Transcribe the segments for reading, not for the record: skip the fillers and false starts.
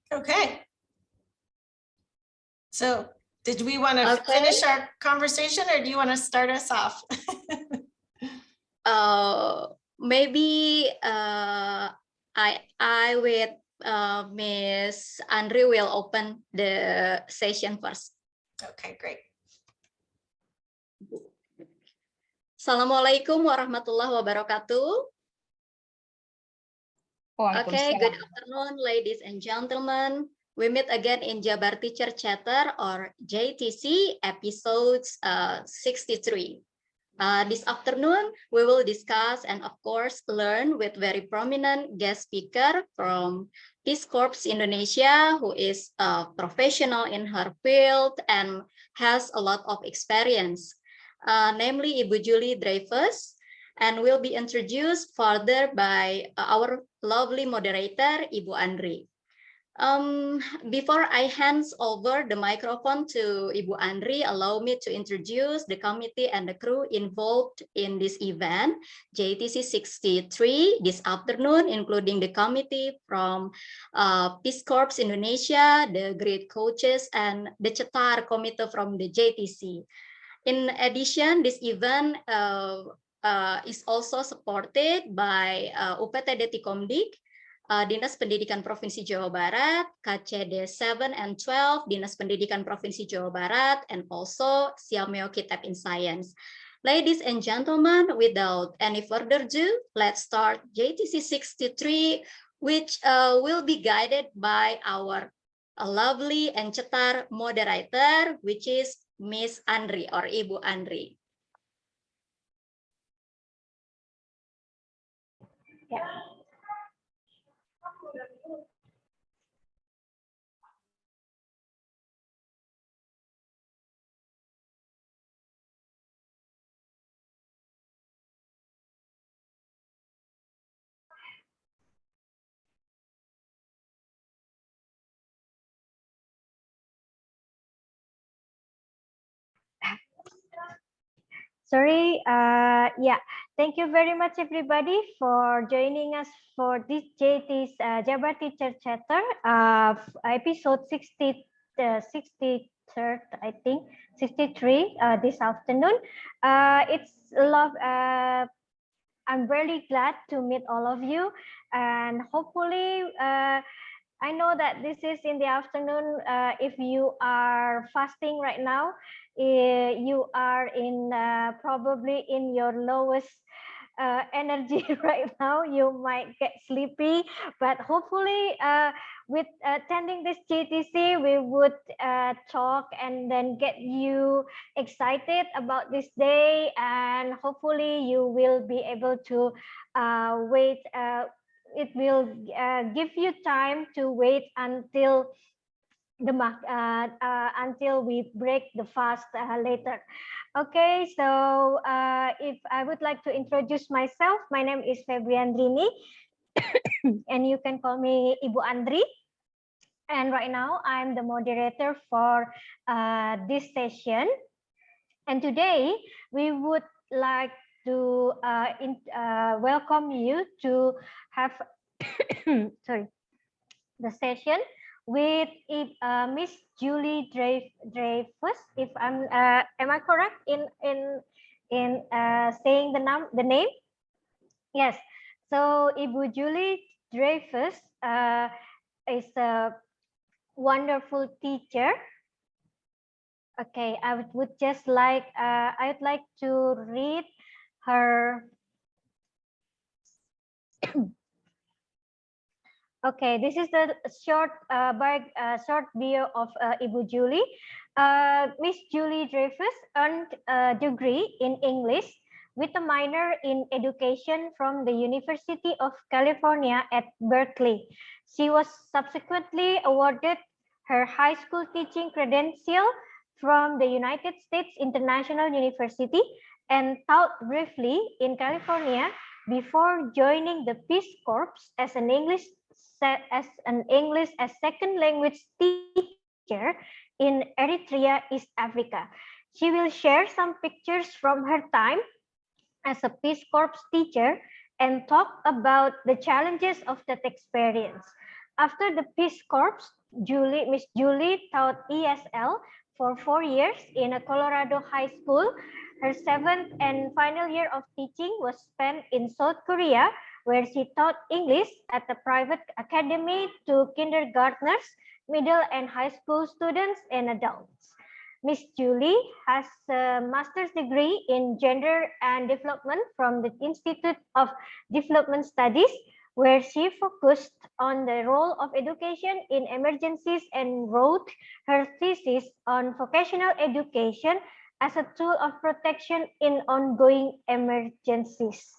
Okay. So did we want to finish our conversation, or do you want to start us off? Maybe I with Miss Andri will open the session first. Okay, great. Assalamualaikum warahmatullahi wabarakatuh. Okay, good afternoon, ladies and gentlemen. We meet again in Jabar Teacher Chatter or JTC episodes 63. This afternoon, we will discuss and of course learn with very prominent guest speaker from Peace Corps Indonesia, who is a professional in her field and has a lot of experience, namely Ibu Julie Dreyfuss, and will be introduced further by our lovely moderator, Ibu Andri. Before I hand over the microphone to Ibu Andri, allow me to introduce the committee and the crew involved in this event, JTC 63, this afternoon, including the committee from Peace Corps Indonesia, the great coaches, and the Cetar committee from the JTC. In addition, this event is also supported by UPTD Tikomdik, Dinas Pendidikan Provinsi Jawa Barat, KCD 7 and 12, Dinas Pendidikan Provinsi Jawa Barat, and also Siameo Kitab in Science. Ladies and gentlemen, without any further ado, let's start JTC 63, which will be guided by our lovely and cetar moderator, which is Miss Andri or Ibu Andri. Yeah. Sorry, yeah, thank you very much everybody for joining us for this JT's Jabar Teacher Chatter, episode 63rd, I think, 63 this afternoon. It's a lot, I'm really glad to meet all of you, and hopefully, I know that this is in the afternoon. If you are fasting right now, you are in probably in your lowest energy right now. You might get sleepy, but hopefully with attending this JTC, we would talk and then get you excited about this day, and hopefully you will be able to wait. It will give you time to wait until the until we break the fast later. Okay, so if I would like to introduce myself, my name is Febriandrini, and you can call me Ibu Andri. And right now I'm the moderator for this session. And today we would like to welcome you to have sorry, the session with Miss Julie Dreyfuss. If am I correct in saying the name? Yes. So Ibu Julie Dreyfuss is a wonderful teacher. Okay, I would just like I'd like to read her. Okay, this is the short short bio of Ibu Julie. Miss Julie Dreyfuss earned a degree in English with a minor in education from the University of California at Berkeley. She was subsequently awarded her high school teaching credential from the United States International University and taught briefly in California before joining the Peace Corps as an English as second language teacher in Eritrea, East Africa. She will share some pictures from her time as a Peace Corps teacher and talk about the challenges of that experience. After the Peace Corps, Miss Julie taught ESL for 4 years in a Colorado high school. Her 7th and final year of teaching was spent in South Korea, where she taught English at a private academy to kindergartners, middle and high school students and adults. Miss Julie has a master's degree in gender and development from the Institute of Development Studies, where she focused on the role of education in emergencies and wrote her thesis on vocational education as a tool of protection in ongoing emergencies.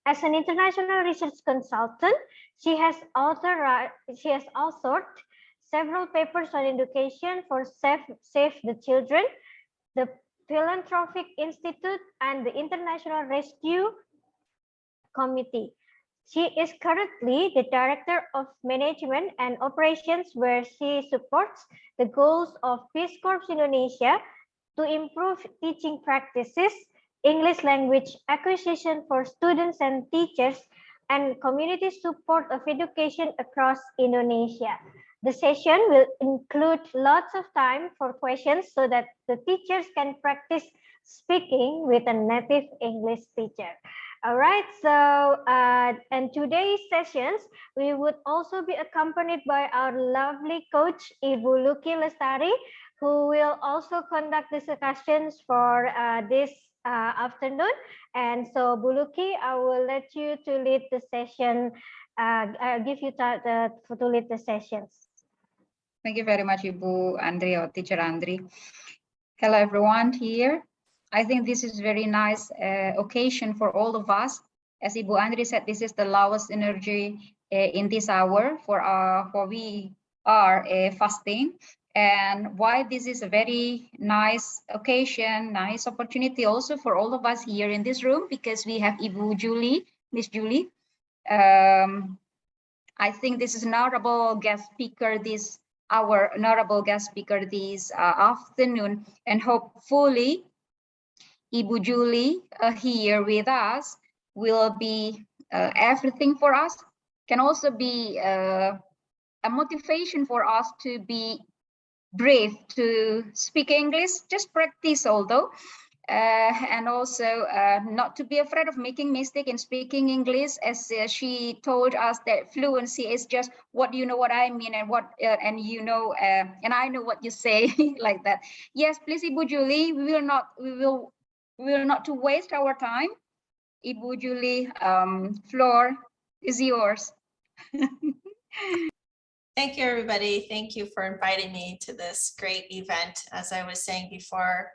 As an international research consultant, she has authored several papers on education for Save the Children, the Philanthropic Institute, and the International Rescue Committee. She is currently the Director of Management and Operations, where she supports the goals of Peace Corps Indonesia to improve teaching practices, English language acquisition for students and teachers, and community support of education across Indonesia. The session will include lots of time for questions so that the teachers can practice speaking with a native English teacher. All right, so in today's sessions, we would also be accompanied by our lovely coach, Ibu Luki Lestari, who will also conduct the discussions for this afternoon. And so, Bu Luki, I will let you to lead the session, give you to lead the sessions. Thank you very much, Ibu Andri or Teacher Andri. Hello, everyone here. I think this is very nice occasion for all of us. As Ibu Andri said, this is the lowest energy in this hour for we are fasting. And why this is a very nice occasion, nice opportunity also for all of us here in this room, because we have Ibu Julie, Miss Julie. I think this is an honorable guest speaker this afternoon, and hopefully Ibu Julie here with us will be everything for us, can also be a motivation for us to be brave to speak English, just practice although, and also not to be afraid of making mistake in speaking English, as she told us that fluency is just what you know what I mean and what and you know and I know what you say like that. Yes, please, Ibu Julie, we will not to waste our time. Ibu Julie, floor is yours. Thank you, everybody. Thank you for inviting me to this great event. As I was saying before,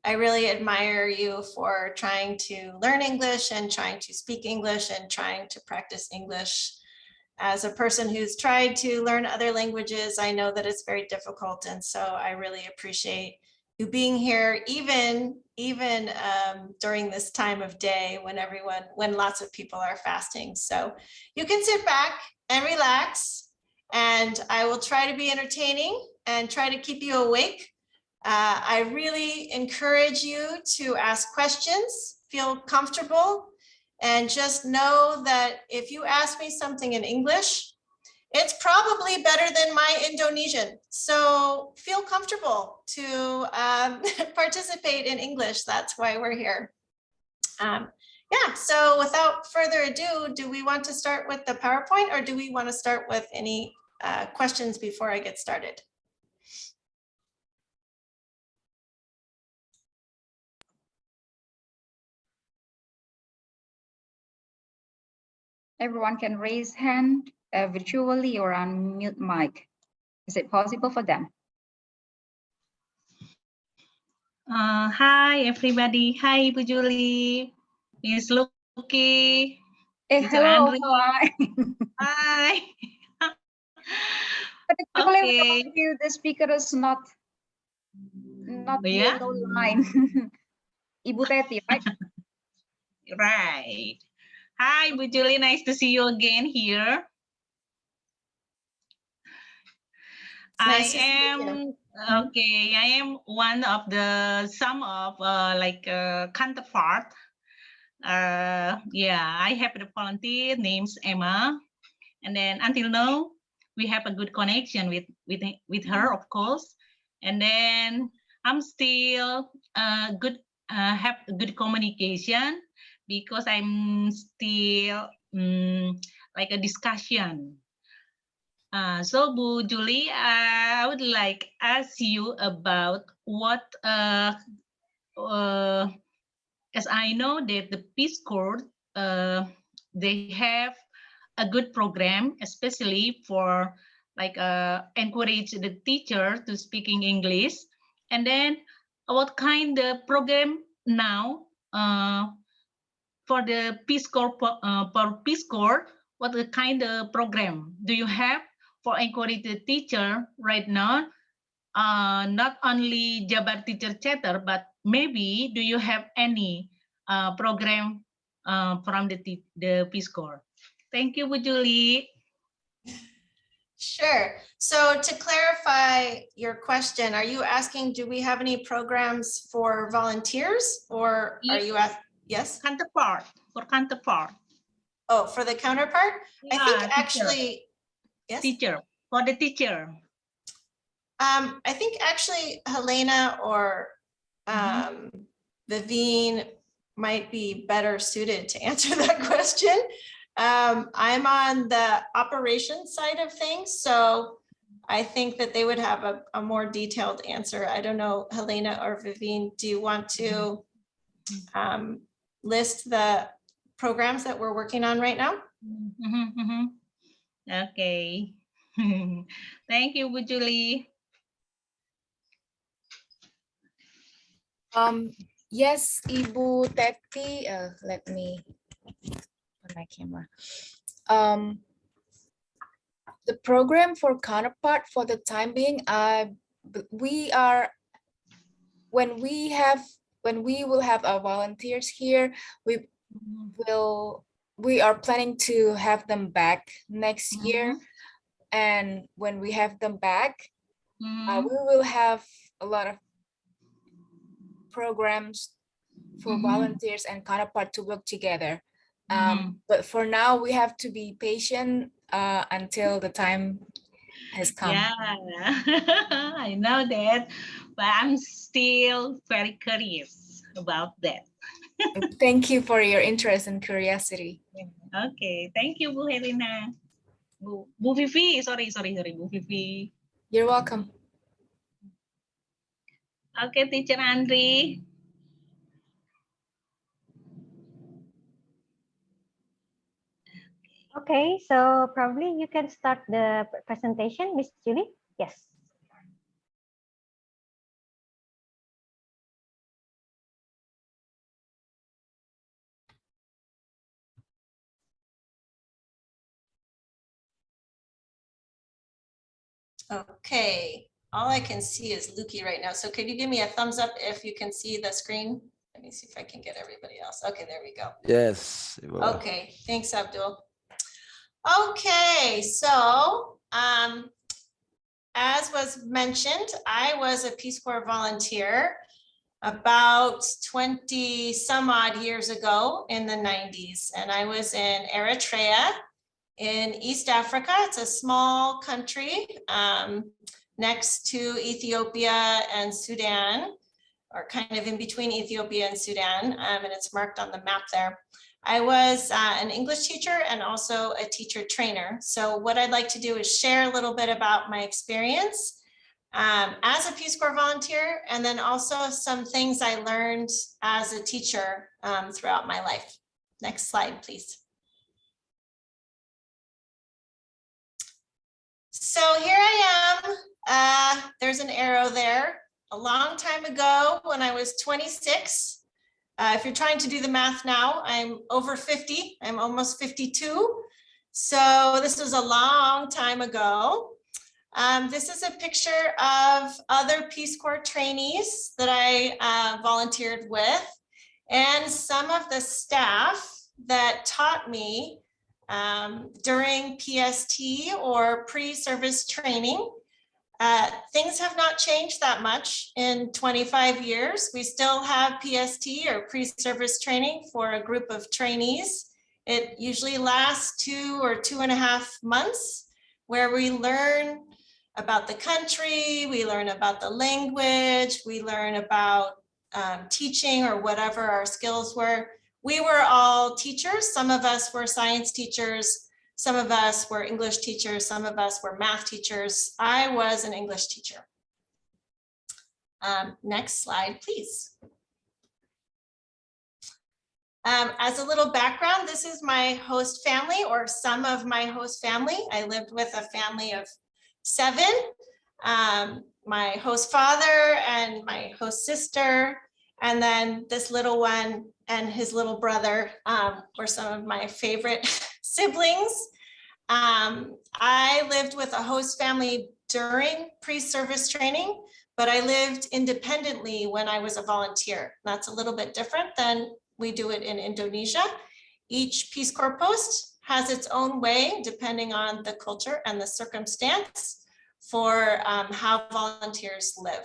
I really admire you for trying to learn English and trying to speak English and trying to practice English. As a person who's tried to learn other languages, I know that it's very difficult. And so I really appreciate you being here, even during this time of day when lots of people are fasting. So you can sit back and relax, and I will try to be entertaining and try to keep you awake. I really encourage you to ask questions, feel comfortable, and just know that if you ask me something in English, it's probably better than my Indonesian. So feel comfortable to participate in English. That's why we're here. Yeah, so without further ado, do we want to start with the PowerPoint, or do we want to start with any questions before I get started? Everyone can raise hand virtually or unmute mic. Is it possible for them? Hi, everybody. Hi, Ibu Julie. Miss Luki. Hello. Andri. Hi. Hi. Okay. The speaker is not yeah? yellow line. Ibu Teti, right? Right. Hi, Ibu Julie. Nice to see you again here. Nice I am one of counterpart. Yeah, I have the volunteer named Emma, and then until now we have a good connection with her, of course. And then I'm still have a good communication because I'm still like a discussion. So Bu Julie, I would like ask you about what as I know that the Peace Corps they have a good program, especially for like encourage the teacher to speaking English. And then what kind of program now for the Peace Corps for Peace Corps? What the kind of program do you have for encourage the teacher right now? Not only Jabar Teacher Chatter, but maybe do you have any program from the Peace Corps? Thank you, Bu Julie. Sure. So to clarify your question, are you asking, do we have any programs for volunteers, or are you asking? Yes. Counterpart, for counterpart. Oh, for the counterpart? I think teacher. actually, yes. Teacher, for the teacher. I think actually Helena or Vivine might be better suited to answer that question. I'm on the operations side of things, so I think that they would have a more detailed answer. I don't know, Helena or Vivine, do you want to list the programs that we're working on right now? Okay. Thank you, Bu Julie. Yes, Ibu Teti, let me on my camera. The program for counterpart for the time being, when we will have our volunteers here, we are planning to have them back next year. And when we have them back, we will have a lot of programs for volunteers and counterpart to work together. But for now, we have to be patient until the time has come. Yeah, I know that, but I'm still very curious about that. Thank you for your interest and curiosity. Okay, thank you, Bu Helena. Bu Vivi, sorry, Bu Vivi. You're welcome. Okay, Teacher Andri. Okay, so probably you can start the presentation, Miss Julie. Yes. Okay, all I can see is Lukey right now. So could you give me a thumbs up if you can see the screen? Let me see if I can get everybody else. Okay, there we go. Yes. Okay, thanks, Abdul. Okay, so as was mentioned, I was a Peace Corps volunteer about 20 some odd years ago in the 90s, and I was in Eritrea in East Africa. It's a small country next to Ethiopia and Sudan, or kind of in between Ethiopia and Sudan, and it's marked on the map there. I was an English teacher and also a teacher trainer. So what I'd like to do is share a little bit about my experience as a Peace Corps volunteer, and then also some things I learned as a teacher throughout my life. Next slide, please. So here I am. There's an arrow there. A long time ago when I was 26, if you're trying to do the math now, I'm over 50. I'm almost 52. So this was a long time ago. This is a picture of other Peace Corps trainees that I volunteered with, and some of the staff that taught me during PST or pre-service training. Things have not changed that much in 25 years. We still have PST or pre-service training for a group of trainees. It usually lasts 2 or 2.5 months. where we learn about the country, we learn about the language, we learn about teaching or whatever our skills were. We were all teachers. Some of us were science teachers. Some of us were English teachers. Some of us were math teachers. I was an English teacher. Next slide, please. As a little background, this is my host family, or some of my host family. I lived with a family of 7. My host father and my host sister, and then this little one and his little brother were some of my favorite siblings. I lived with a host family during pre-service training, but I lived independently when I was a volunteer. That's a little bit different than we do it in Indonesia. Each Peace Corps post has its own way, depending on the culture and the circumstance, for how volunteers live.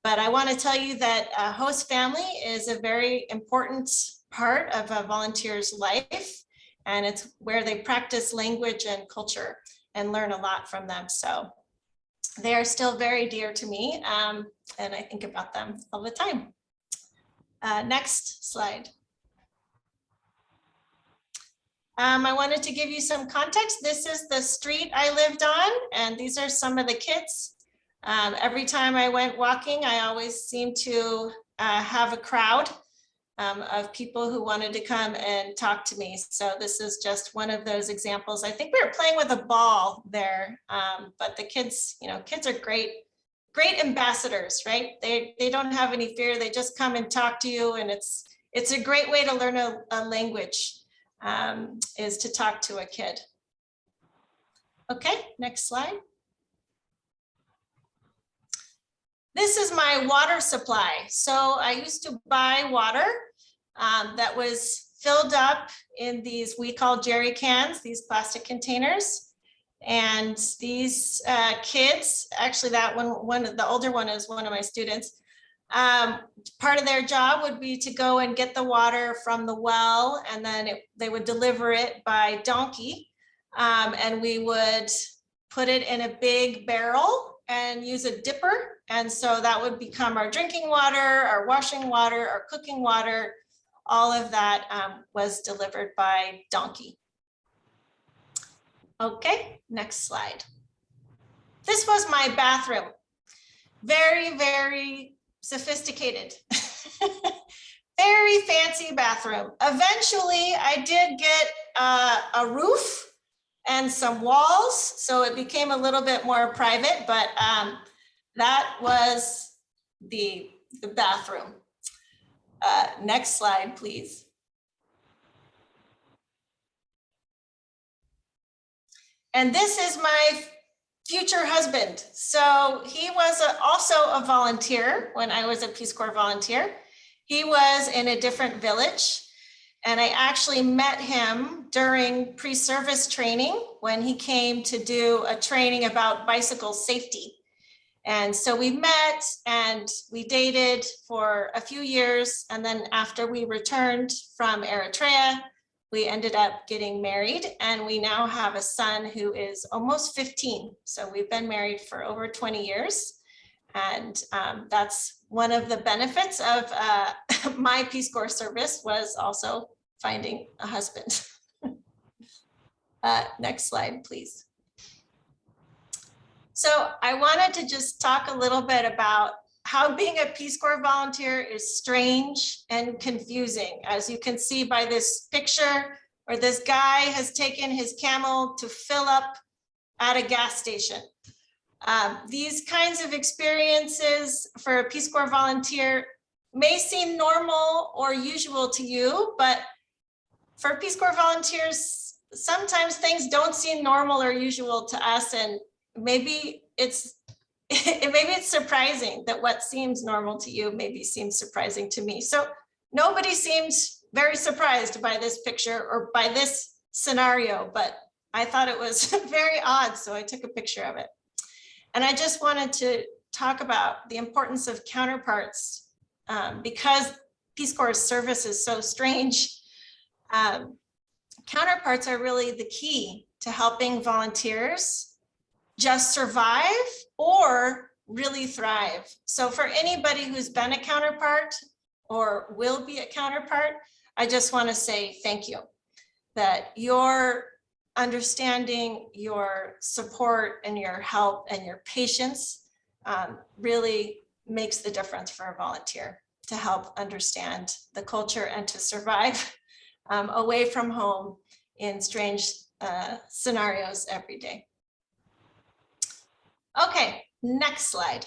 But I want to tell you that a host family is a very important part of a volunteer's life, and it's where they practice language and culture and learn a lot from them. So they are still very dear to me, and I think about them all the time. Next slide. I wanted to give you some context. This is the street I lived on, and these are some of the kids. Every time I went walking, I always seemed to have a crowd of people who wanted to come and talk to me. So this is just one of those examples. I think we were playing with a ball there, but the kids, kids are great ambassadors, right? They don't have any fear. They just come and talk to you, and it's a great way to learn a language, is to talk to a kid. Okay, next slide. This is my water supply. So I used to buy water that was filled up in these, we call jerry cans, these plastic containers. And these kids, actually that one, the older one is one of my students. Part of their job would be to go and get the water from the well, and then they would deliver it by donkey. And we would put it in a big barrel and use a dipper. And so that would become our drinking water, our washing water, our cooking water. All of that was delivered by donkey. Okay, next slide. This was my bathroom. Very, very sophisticated. Very fancy bathroom. Eventually, I did get a roof and some walls, so it became a little bit more private, but that was the bathroom. Next slide, please. And this is my future husband. So he was also a volunteer when I was a Peace Corps volunteer. He was in a different village, and I actually met him during pre-service training when he came to do a training about bicycle safety. And so we met and we dated for a few years. And then after we returned from Eritrea, we ended up getting married, and we now have a son who is almost 15. So we've been married for over 20 years. And that's one of the benefits of my Peace Corps service, was also finding a husband. Next slide, please. So I wanted to just talk a little bit about how being a Peace Corps volunteer is strange and confusing. As you can see by this picture, where this guy has taken his camel to fill up at a gas station. These kinds of experiences for a Peace Corps volunteer may seem normal or usual to you, but for Peace Corps volunteers, sometimes things don't seem normal or usual to us, and maybe it's surprising that what seems normal to you maybe seems surprising to me. So nobody seems very surprised by this picture or by this scenario, but I thought it was very odd, so I took a picture of it. And I just wanted to talk about the importance of counterparts, because Peace Corps service is so strange. Counterparts are really the key to helping volunteers just survive or really thrive. So for anybody who's been a counterpart or will be a counterpart, I just want to say thank you, that your understanding, your support and your help and your patience really makes the difference for a volunteer to help understand the culture and to survive away from home in strange scenarios every day. Okay, next slide.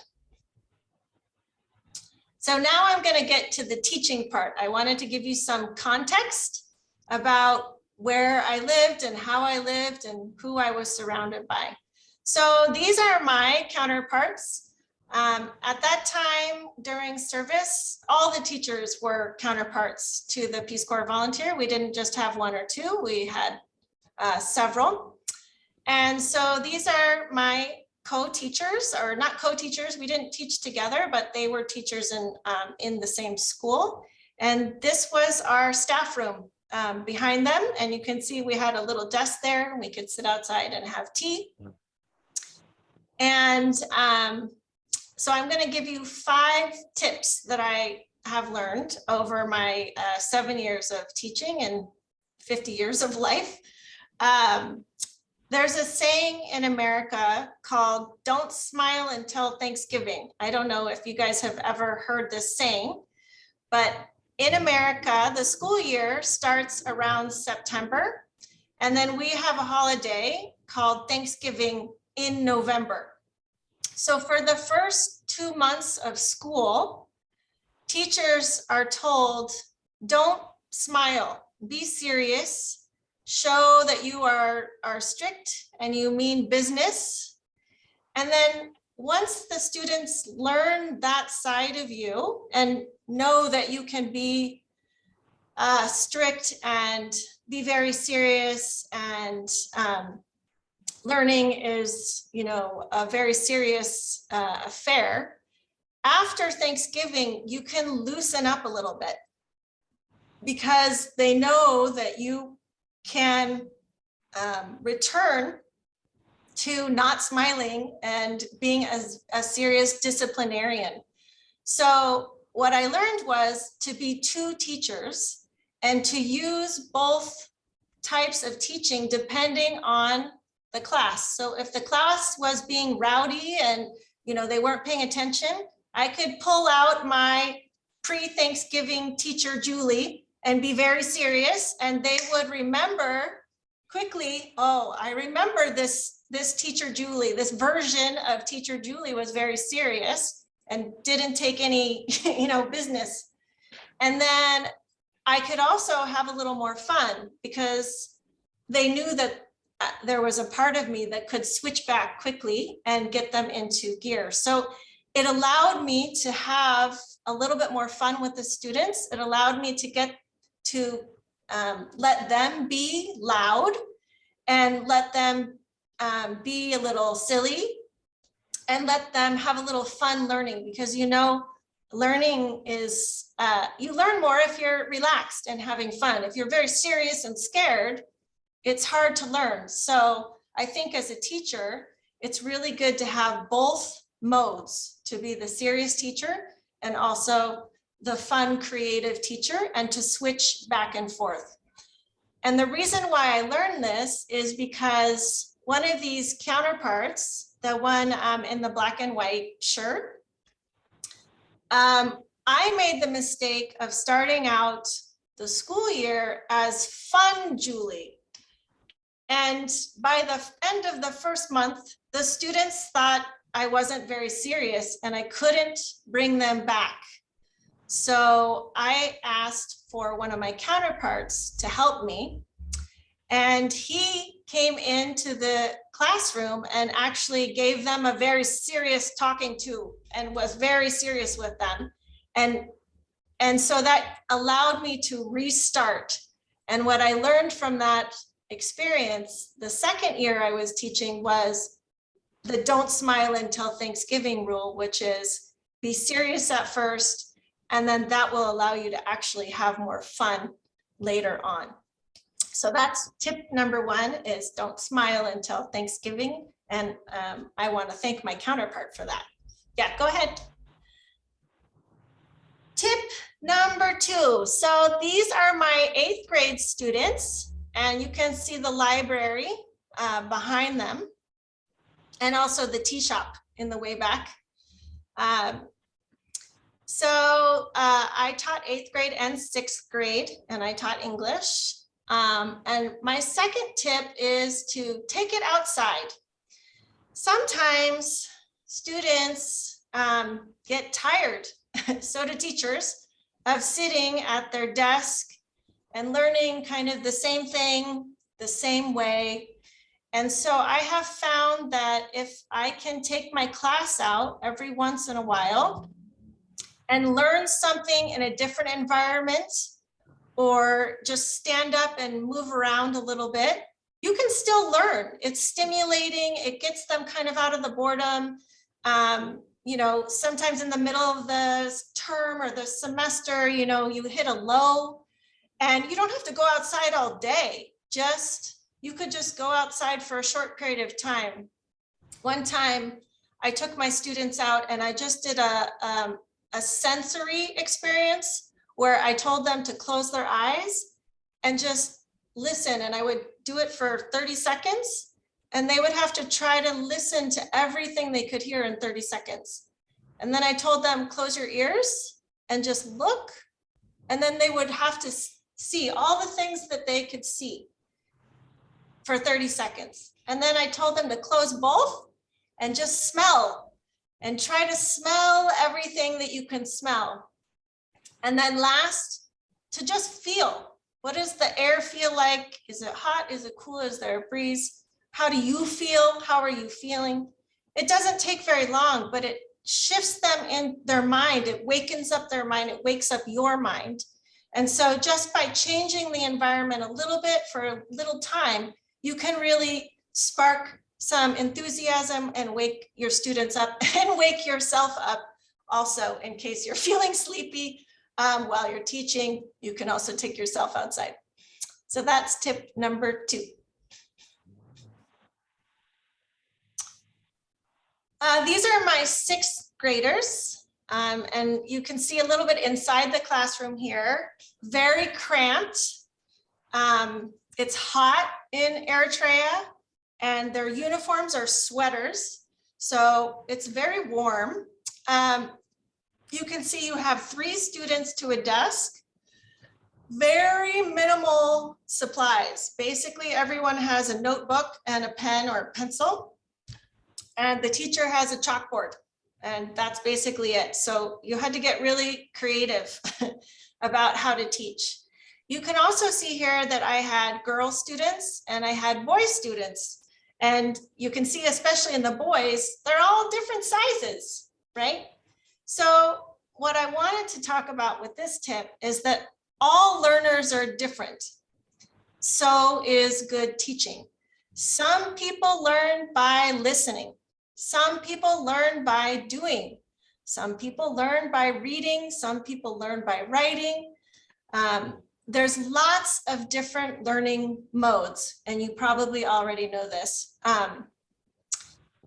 So now I'm going to get to the teaching part. I wanted to give you some context about where I lived and how I lived and who I was surrounded by. So these are my counterparts. At that time during service, all the teachers were counterparts to the Peace Corps volunteer. We didn't just have one or two, we had several. And so these are my co-teachers, or not co-teachers, we didn't teach together, but they were teachers in the same school. And this was our staff room behind them. And you can see we had a little desk there. We could sit outside and have tea. And so I'm going to give you 5 tips that I have learned over my 7 years of teaching and 50 years of life. There's a saying in America called "Don't smile until Thanksgiving." I don't know if you guys have ever heard this saying, but in America, the school year starts around September, and then we have a holiday called Thanksgiving in November. So for the first 2 months of school, teachers are told, don't smile, be serious, show that you are strict and you mean business. And then once the students learn that side of you and know that you can be strict and be very serious, and learning is, you know, a very serious affair, after Thanksgiving, you can loosen up a little bit because they know that you can return to not smiling and being a serious disciplinarian. So what I learned was to be 2 teachers and to use both types of teaching depending on the class. So if the class was being rowdy and, you know, they weren't paying attention, I could pull out my pre-Thanksgiving teacher Julie and be very serious, and they would remember quickly, oh, I remember this teacher Julie, this version of teacher Julie was very serious and didn't take any, you know, business. And then I could also have a little more fun because they knew that there was a part of me that could switch back quickly and get them into gear. So it allowed me to have a little bit more fun with the students. It allowed me to get to let them be loud and let them be a little silly and let them have a little fun learning, because, you know, learning is, you learn more if you're relaxed and having fun. If you're very serious and scared, it's hard to learn. So I think as a teacher, it's really good to have both modes, to be the serious teacher and also the fun, creative teacher, and to switch back and forth. And the reason why I learned this is because one of these counterparts, the one in the black and white shirt, I made the mistake of starting out the school year as fun Julie. And by the end of the first month, the students thought I wasn't very serious and I couldn't bring them back. So I asked for one of my counterparts to help me. And he came into the classroom and actually gave them a very serious talking to and was very serious with them. And so that allowed me to restart. And what I learned from that experience, the second year I was teaching, was the don't smile until Thanksgiving rule, which is be serious at first, and then that will allow you to actually have more fun later on. So that's tip number 1, is don't smile until Thanksgiving And I want to thank my counterpart for that. Yeah, go ahead. Tip number 2. So these are my 8th grade students, and you can see the library behind them, and also the tea shop in the way back. I taught 8th grade and 6th grade, and I taught English. And my second tip is to take it outside. Sometimes students get tired, so do teachers, of sitting at their desk and learning kind of the same thing, the same way. And so I have found that if I can take my class out every once in a while and learn something in a different environment, or just stand up and move around a little bit, you can still learn. It's stimulating. It gets them kind of out of the boredom. You know, sometimes in the middle of the term or the semester, you know, you hit a low, and you don't have to go outside all day. You could just go outside for a short period of time. One time I took my students out and I just did a sensory experience where I told them to close their eyes and just listen. And I would do it for 30 seconds, and they would have to try to listen to everything they could hear in 30 seconds. And then I told them, close your ears and just look. And then they would have to see all the things that they could see for 30 seconds. And then I told them to close both and just smell, and try to smell everything that you can smell. And then last, to just feel. What does the air feel like? Is it hot? Is it cool? Is there a breeze? How do you feel? How are you feeling? It doesn't take very long, but it shifts them in their mind. It wakens up their mind. It wakes up your mind. And so just by changing the environment a little bit for a little time, you can really spark some enthusiasm and wake your students up and wake yourself up also, in case you're feeling sleepy while you're teaching. You can also take yourself outside. So that's tip number 2. These are my 6th graders, and you can see a little bit inside the classroom here. Very cramped. It's hot in Eritrea, and their uniforms are sweaters, so it's very warm. You can see you have 3 students to a desk. Very minimal supplies. Basically, everyone has a notebook and a pen or a pencil, and the teacher has a chalkboard, and that's basically it. So you had to get really creative about how to teach. You can also see here that I had girl students and I had boy students. And you can see, especially in the boys, they're all different sizes, right? So what I wanted to talk about with this tip is that all learners are different. So is good teaching. Some people learn by listening. Some people learn by doing. Some people learn by reading. Some people learn by writing. There's lots of different learning modes, and you probably already know this.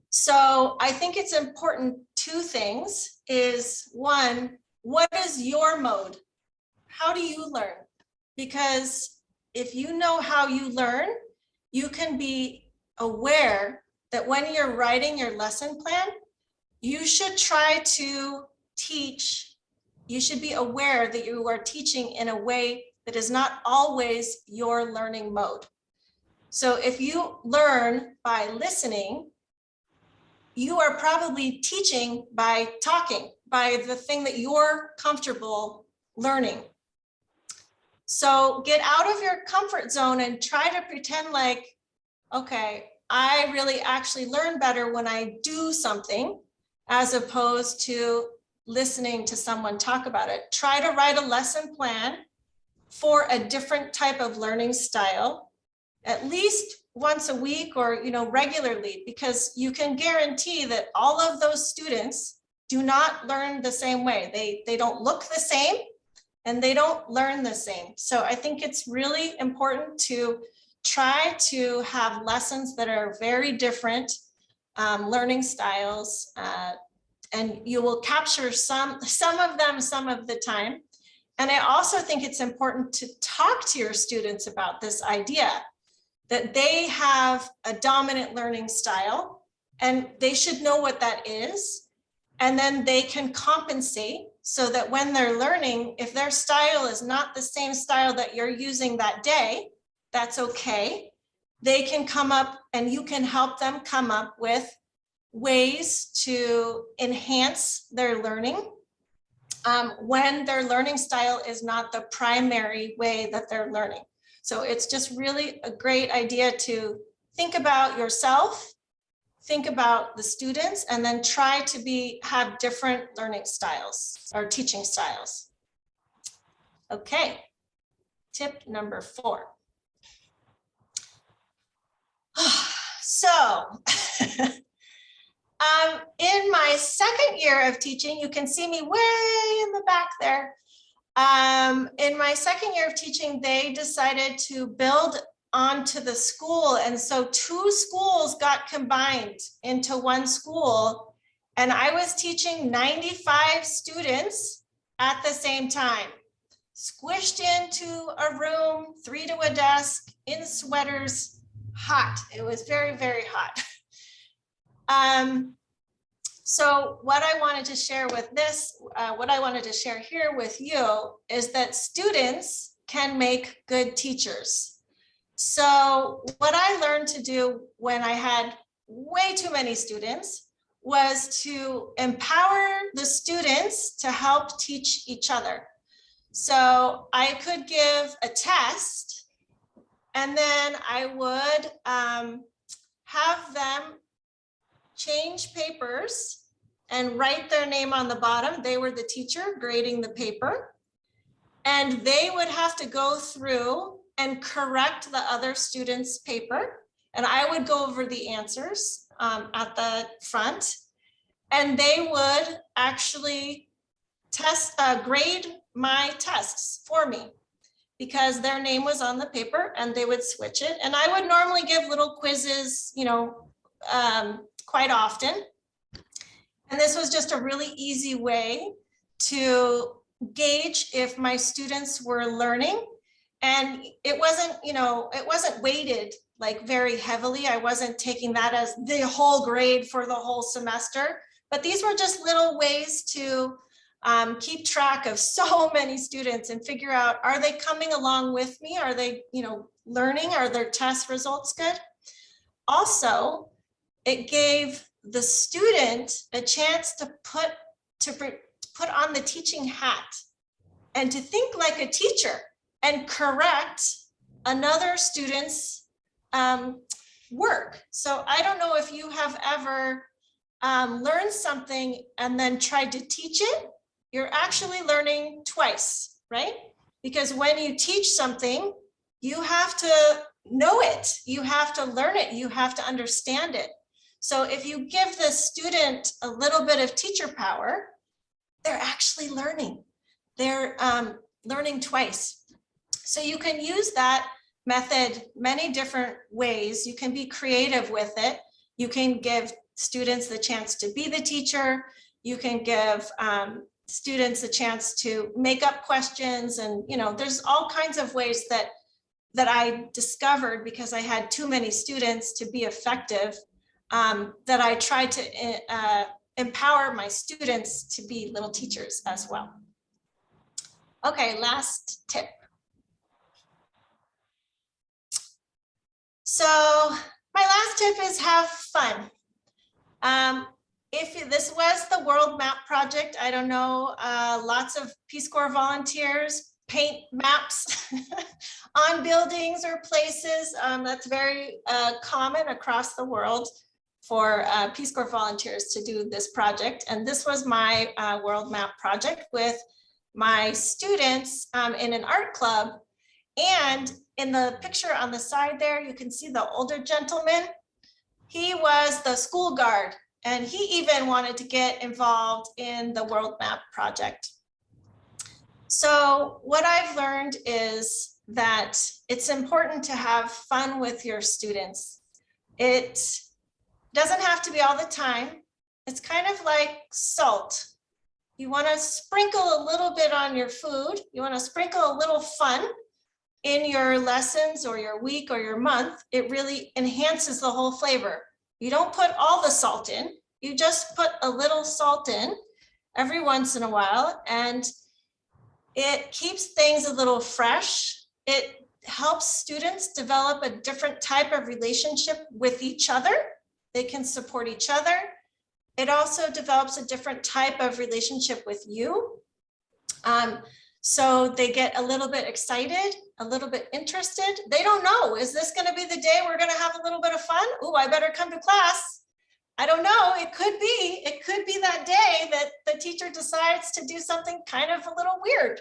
So I think it's important, 2 things is, 1, what is your mode? How do you learn? Because if you know how you learn, you can be aware that when you're writing your lesson plan, you should try to teach. You should be aware that you are teaching in a way that is not always your learning mode. So if you learn by listening, you are probably teaching by talking, by the thing that you're comfortable learning. So get out of your comfort zone and try to pretend like, okay, I really actually learn better when I do something, as opposed to listening to someone talk about it. Try to write a lesson plan for a different type of learning style, at least once a week, or regularly, because you can guarantee that all of those students do not learn the same way. They don't look the same, and they don't learn the same. So I think it's really important to try to have lessons that are very different, learning styles, and you will capture some of them some of the time. And I also think it's important to talk to your students about this idea that they have a dominant learning style and they should know what that is. And then they can compensate so that when they're learning, if their style is not the same style that you're using that day, that's okay. They can come up and you can help them come up with ways to enhance their learning when their learning style is not the primary way that they're learning. So it's just really a great idea to think about yourself, think about the students, and then try to have different learning styles or teaching styles. Okay, tip number 4. So, in my second year of teaching, you can see me way in the back there. In my second year of teaching, they decided to build onto the school. And so 2 schools got combined into 1 school. And I was teaching 95 students at the same time, squished into a room, 3 to a desk, in sweaters, hot. It was very, very hot. So what I wanted to share with this, what I wanted to share here with you is that students can make good teachers. So what I learned to do when I had way too many students was to empower the students to help teach each other. So I could give a test and then I would have them change papers and write their name on the bottom. They were the teacher grading the paper. And they would have to go through and correct the other students' paper. And I would go over the answers at the front. And they would actually grade my tests for me because their name was on the paper and they would switch it. And I would normally give little quizzes, you know, quite often. And this was just a really easy way to gauge if my students were learning. And it wasn't, you know, it wasn't weighted like very heavily. I wasn't taking that as the whole grade for the whole semester, but these were just little ways to keep track of so many students and figure out, are they coming along with me? Are they, you know, learning? Are their test results good? Also, it gave the student a chance to put on the teaching hat and to think like a teacher and correct another student's work. So I don't know if you have ever learned something and then tried to teach it. You're actually learning twice, right? Because when you teach something, you have to know it, you have to learn it, you have to understand it. So if you give the student a little bit of teacher power, they're actually learning. They're learning twice. So you can use that method many different ways. You can be creative with it. You can give students the chance to be the teacher. You can give students a chance to make up questions. And, you know, there's all kinds of ways that I discovered because I had too many students to be effective, that I tried to empower my students to be little teachers as well. Okay, last tip. So my last tip is have fun. If this was the World Map Project, I don't know, lots of Peace Corps volunteers paint maps on buildings or places. That's very common across the world for Peace Corps volunteers to do this project. And this was my World Map Project with my students in an art club. And in the picture on the side there, you can see the older gentleman. He was the school guard, and he even wanted to get involved in the World Map Project. So what I've learned is that it's important to have fun with your students. doesn't have to be all the time. It's kind of like salt. You want to sprinkle a little bit on your food. You want to sprinkle a little fun in your lessons or your week or your month. It really enhances the whole flavor. You don't put all the salt in. You just put a little salt in every once in a while, and it keeps things a little fresh. It helps students develop a different type of relationship with each other. They can support each other. It also develops a different type of relationship with you. So they get a little bit excited, a little bit interested. They don't know, is this going to be the day we're going to have a little bit of fun? Oh, I better come to class. I don't know. It could be that day that the teacher decides to do something kind of a little weird.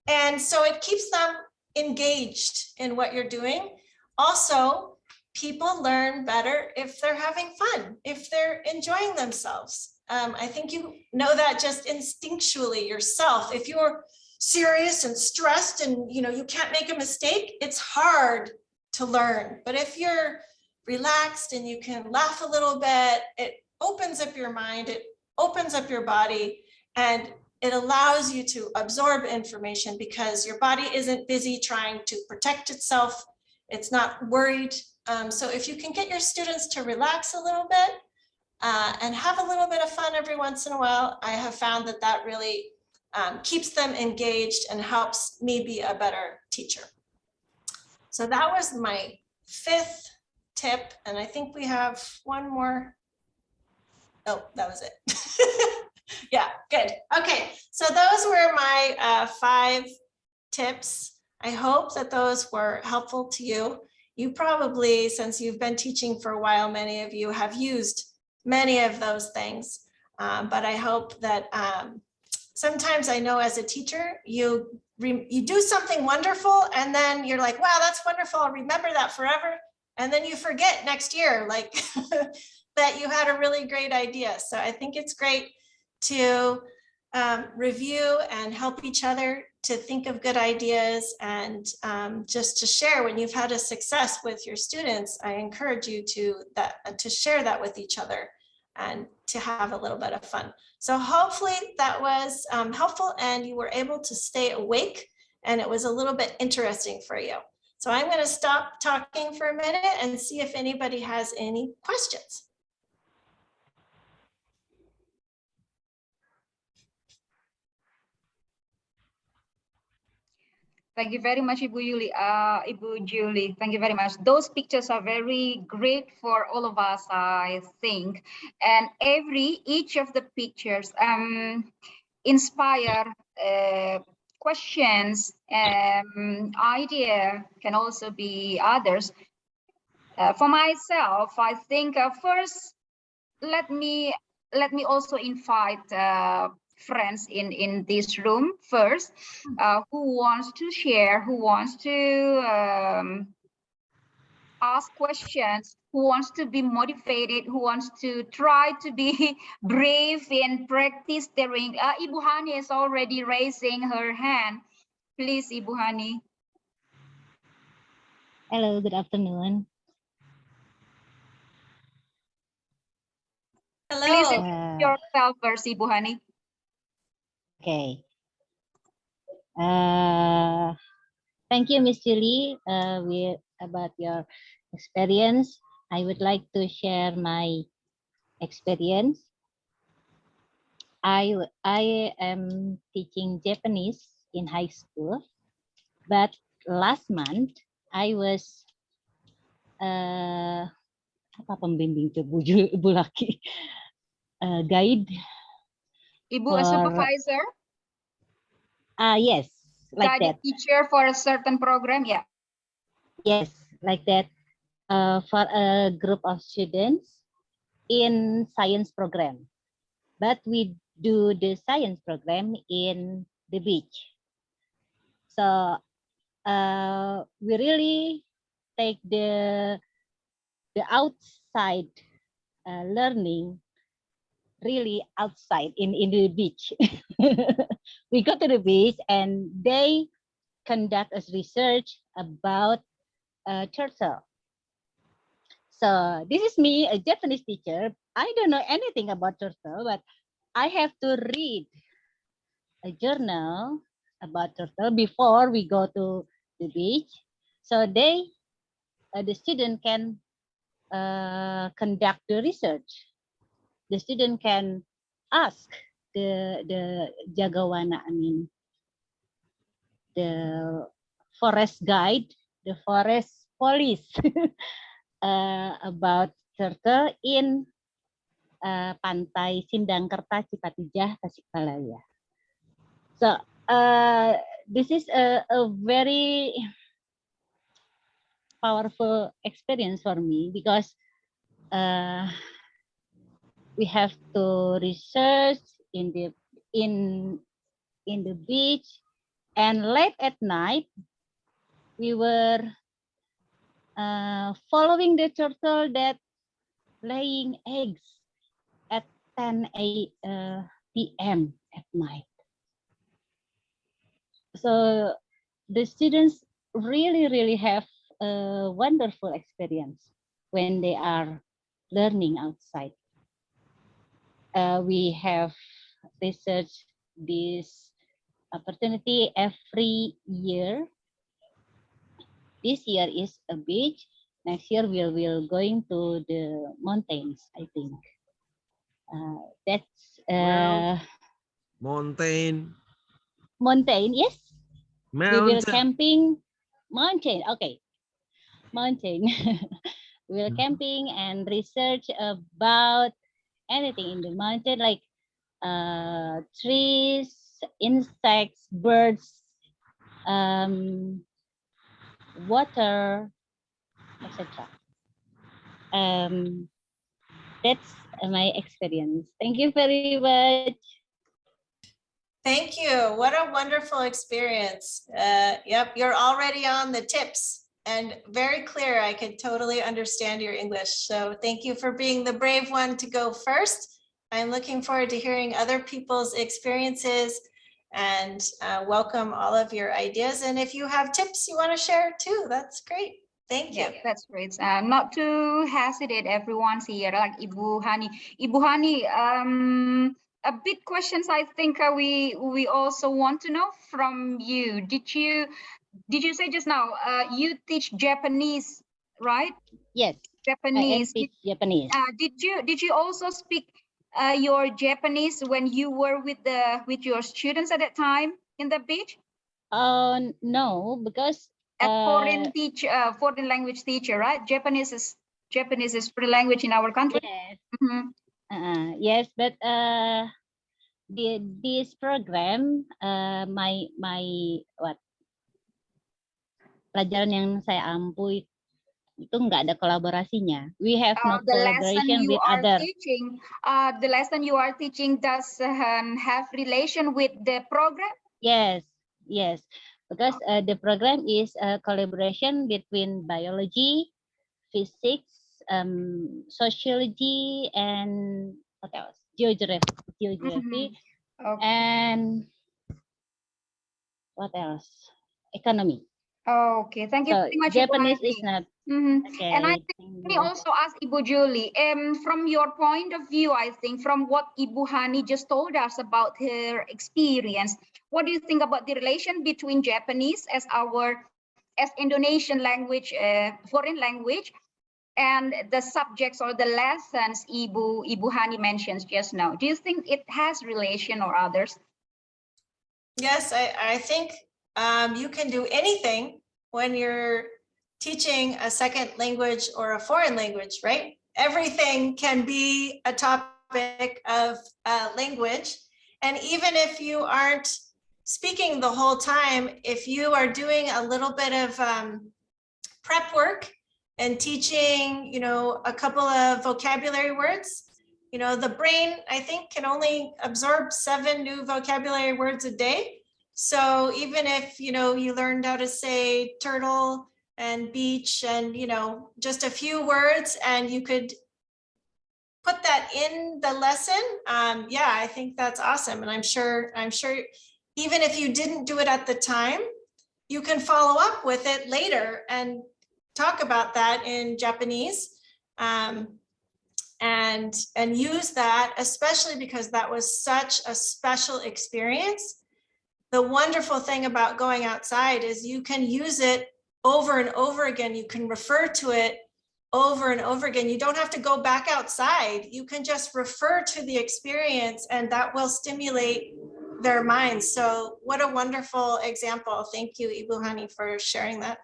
And so it keeps them engaged in what you're doing. Also, people learn better if they're having fun, if they're enjoying themselves. I think you know that just instinctually yourself. If you're serious and stressed and you can't make a mistake, it's hard to learn. But if you're relaxed and you can laugh a little bit, it opens up your mind, it opens up your body, and it allows you to absorb information because your body isn't busy trying to protect itself. It's not worried. So if you can get your students to relax a little bit and have a little bit of fun every once in a while, I have found that that really keeps them engaged and helps me be a better teacher. So that was my 5th tip, and I think we have one more. Oh, that was it. Yeah, good. Okay, so those were my 5 tips. I hope that those were helpful to you. You probably, since you've been teaching for a while, many of you have used many of those things, but I hope that sometimes I know as a teacher, you do something wonderful and then you're like, wow, that's wonderful. I'll remember that forever. And then you forget next year, like that you had a really great idea. So I think it's great to review and help each other to think of good ideas, and just to share when you've had a success with your students. I encourage you to share that with each other and to have a little bit of fun. So hopefully that was helpful and you were able to stay awake and it was a little bit interesting for you. So I'm going to stop talking for a minute and see if anybody has any questions. Thank you very much, Ibu Julie. Thank you very much. Those pictures are very great for all of us, I think. And each of the pictures inspire questions, idea, can also be others. For myself, I think first, let me also invite friends in this room first, who wants to share, who wants to ask questions, who wants to be motivated, who wants to try to be brave and practice their English. Ibu Hani is already raising her hand. Please, Ibu Hani. Hello, good afternoon. Hello. Please introduce yourself first, Ibu Hani. Okay. Thank you, Miss Julie, about your experience. I would like to share my experience. I am teaching Japanese in high school, but last month I was apa pembimbing tuh Bu Laki, guide. Ibu, a supervisor? Yes, like guided that. Teacher for a certain program, yeah. Yes, like that. For a group of students in science program, but we do the science program in the beach. So we really take the outside learning really outside in the beach. We go to the beach and they conduct us research about turtle. So this is me, a Japanese teacher. I don't know anything about turtle, but I have to read a journal about turtle before we go to the beach. So the student can conduct the research. The student can ask the jagawana, I mean, the forest guide, the forest police about turtle in Pantai Sindangkerta, Cipatujah, Tasikmalaya. So this is a very powerful experience for me because we have to research in the beach, and late at night we were following the turtle that laying eggs at 10 p.m. at night. So the students really have a wonderful experience when they are learning outside. We have researched this opportunity every year. This year is a beach. Next year we will going to the mountains, I think. That's mountain. Mountain, yes. Mountain. We will camping. Mountain, okay. Mountain. We will camping and research about anything in the mountain, like trees, insects, birds, water, etc. That's my experience. Thank you very much. Thank you. What a wonderful experience. Yep, you're already on the tips and very clear. I could totally understand your English. So thank you for being the brave one to go first. I'm looking forward to hearing other people's experiences and welcome all of your ideas. And if you have tips you want to share too, that's great. Thank you. Yeah, that's great. Not to hesitate, everyone's here, like Ibu Hani. Ibu Hani, a big questions I think we also want to know from you. Did you say just now you teach Japanese, right? Yes. Japanese. I teach Japanese. Did you also speak your Japanese when you were with your students at that time in the beach? No, because a foreign language teacher, right? Japanese is foreign language in our country. Yes. Mm-hmm. Yes, but this program, my pelajaran yang saya ampu itu nggak ada kolaborasinya. We have no collaboration with other. The lesson you are teaching does have relation with the program? Yes. Because the program is a collaboration between biology, physics, sociology, and what else? Geography, Okay. And what else? Economy. Okay, thank you very much. Japanese is not. Okay. And I think also ask Ibu Julie, from your point of view, I think from what Ibu Hani just told us about her experience, what do you think about the relation between Japanese as Indonesian language, foreign language, and the subjects or the lessons Ibu Hani mentions just now? Do you think it has relation or others? Yes, I think you can do anything when you're teaching a second language or a foreign language, right? Everything can be a topic of language. And even if you aren't speaking the whole time, if you are doing a little bit of prep work and teaching, a couple of vocabulary words, the brain, I think, can only absorb 7 new vocabulary words a day. So even if, you learned how to say turtle and beach and, just a few words, and you could put that in the lesson, yeah, I think that's awesome. And I'm sure even if you didn't do it at the time, you can follow up with it later and talk about that in Japanese. and use that, especially because that was such a special experience. The wonderful thing about going outside is you can use it over and over again. You can refer to it over and over again. You don't have to go back outside. You can just refer to the experience, and that will stimulate their minds. So what a wonderful example. Thank you, Ibu Hani, for sharing that.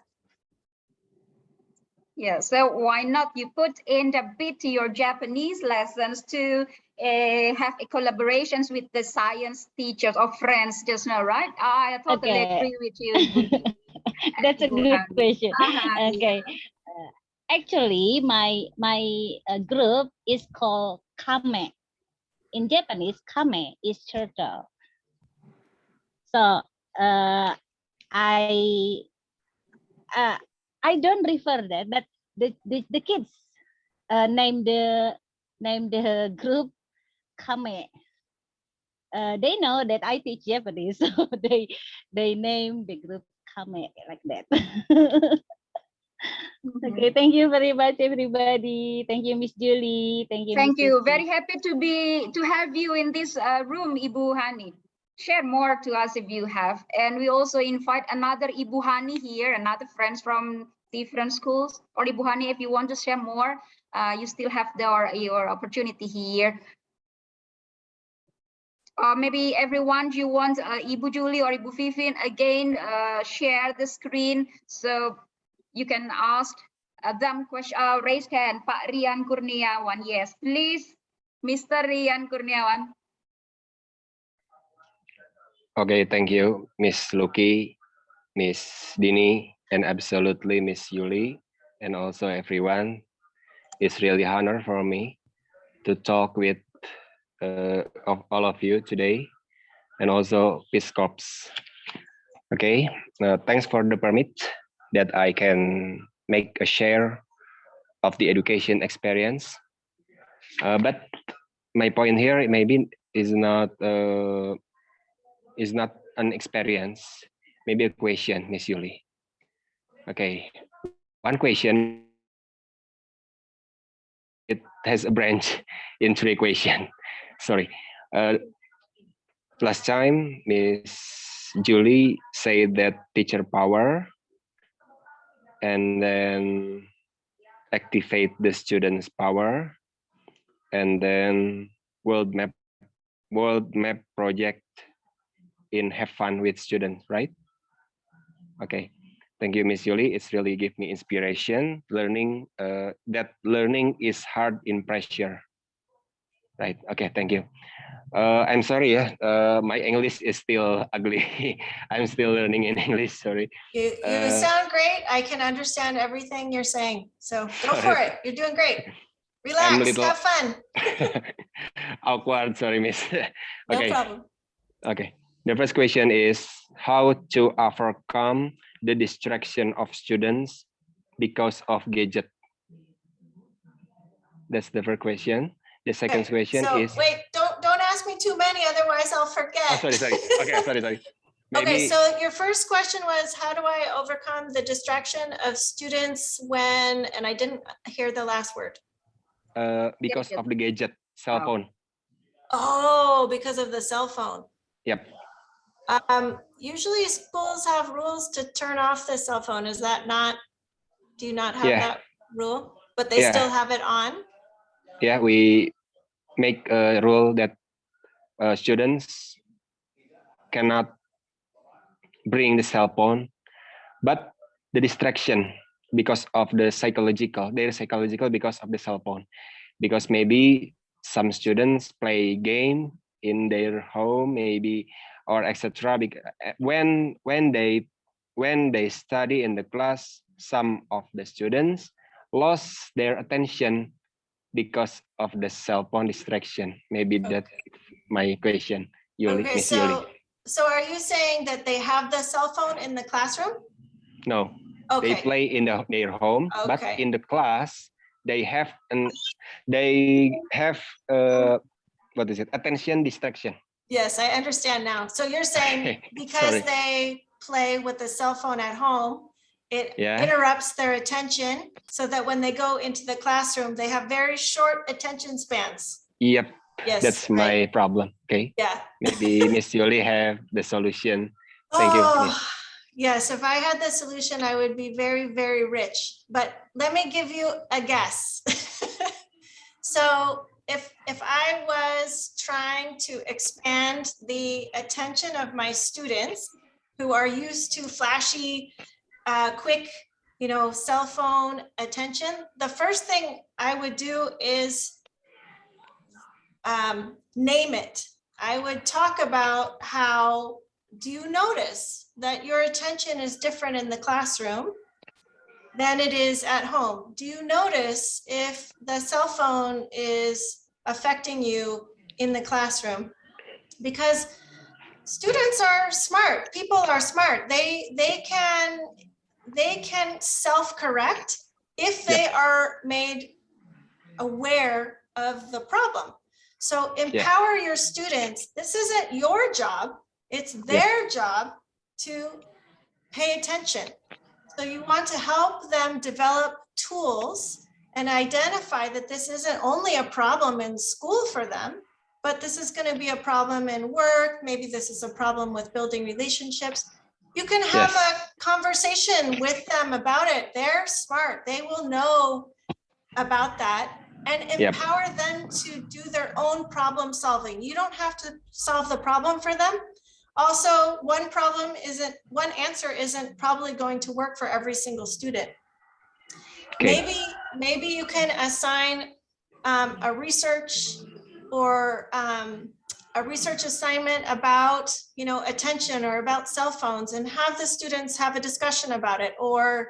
Yeah, so why not you put in a bit to your Japanese lessons to have a collaborations with the science teachers or friends just now, right? I totally agree with you. That's a good question. Okay. Yeah. Actually, my group is called Kame. In Japanese, Kame is turtle. So I don't refer that, but the kids name the group Kame. They know that I teach Japanese, so they name the group Kame like that. Okay, thank you very much, everybody. Thank you, Miss Julie. Thank you. Thank Miss you. Siti. Very happy to have you in this room, Ibu Hani. Share more to us if you have. And we also invite another Ibu Hani here, another friends from different schools. Or Ibu Hani, if you want to share more, you still have your opportunity here. Or maybe everyone, you want Ibu Julie or Ibu Vivin again, share the screen so you can ask them question. Raise hand, Pak Rian Kurniawan. Yes, please, Mr. Rian Kurniawan. Okay, thank you, Miss Luki, Miss Dini, and absolutely Miss Julie, and also everyone. It's really honor for me to talk with all of you today, and also Peace Corps. Okay, thanks for the permit that I can make a share of the education experience. But my point here maybe is not an experience, maybe a question, Miss Julie. Okay, one question. It has a branch in 3 questions. Sorry. Last time, Miss Julie said that teacher power and then activate the students' power, and then world map project in have fun with students, right? Okay, thank you, Miss Julie. It's really give me inspiration. Learning that learning is hard in pressure, right? Okay, thank you. I'm sorry, my English is still ugly. I'm still learning in English. Sorry. You sound great. I can understand everything you're saying. So go for it. You're doing great. Relax, have fun. Awkward, sorry, Miss. Okay. No problem. Okay. The first question is how to overcome the distraction of students because of gadget. That's the first question. The second question is. Wait, don't ask me too many, otherwise I'll forget. Oh, sorry. Okay, sorry. Maybe... Okay, so your first question was how do I overcome the distraction of students when, and I didn't hear the last word. Because of the gadget, cell phone. Oh, because of the cell phone. Yep. Usually schools have rules to turn off the cell phone. Is that not, do you not have that rule? But they still have it on? Yeah, we make a rule that students cannot bring the cell phone, but the distraction because of the psychological because of the cell phone, because maybe some students play game in their home, maybe, or etc. When they study in the class, some of the students lost their attention because of the cell phone distraction. Maybe that's my question, Yuli. Okay, so are you saying that they have the cell phone in the classroom? No, okay. They play in their home, but in the class they have what is it? Attention distraction. Yes, I understand now. So you're saying because they play with the cell phone at home It Yeah. interrupts their attention so that when they go into the classroom, they have very short attention spans. Yep. Yes. That's right. my problem. Okay. Yeah. Maybe Miss Julie have the solution. Thank you. Oh, Miss. yes, if I had the solution, I would be very, very rich. But let me give you a guess. So if I was trying to expand the attention of my students who are used to flashy, quick, cell phone attention, the first thing I would do is name it. I would talk about how, do you notice that your attention is different in the classroom than it is at home? Do you notice if the cell phone is affecting you in the classroom? Because students are smart, people are smart. They can self-correct if they are made aware of the problem. So empower your students. This isn't your job. It's their job to pay attention. So you want to help them develop tools and identify that this isn't only a problem in school for them, but this is going to be a problem in work. Maybe this is a problem with building relationships. You can have a conversation with them about it. They're smart. They will know about that. And empower them to do their own problem solving. You don't have to solve the problem for them. Also, one answer isn't probably going to work for every single student. Okay. Maybe you can assign a research or a research assignment about attention or about cell phones, and have the students have a discussion about it. Or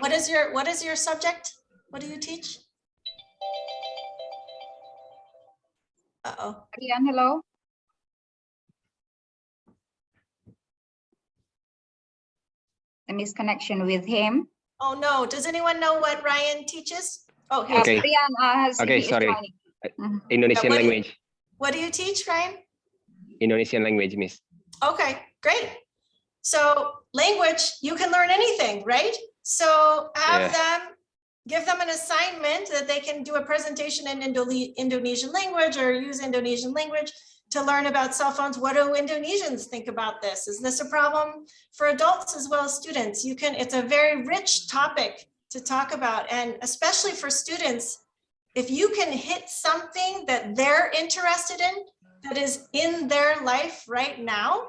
what is your subject? What do you teach? Uh-oh. Ryan, hello. A misconnection with him. Oh no, does anyone know what Ryan teaches? Oh, here. Okay. Ryan, Okay, sorry. Indonesian What do you- language. What do you teach, Ryan? Indonesian language, Miss. Okay, great. So language, you can learn anything, right? So give them an assignment that they can do a presentation in Indonesian language or use Indonesian language to learn about cell phones. What do Indonesians think about this? Is this a problem for adults as well as students? It's a very rich topic to talk about, and especially for students, if you can hit something that they're interested in, that is in their life right now,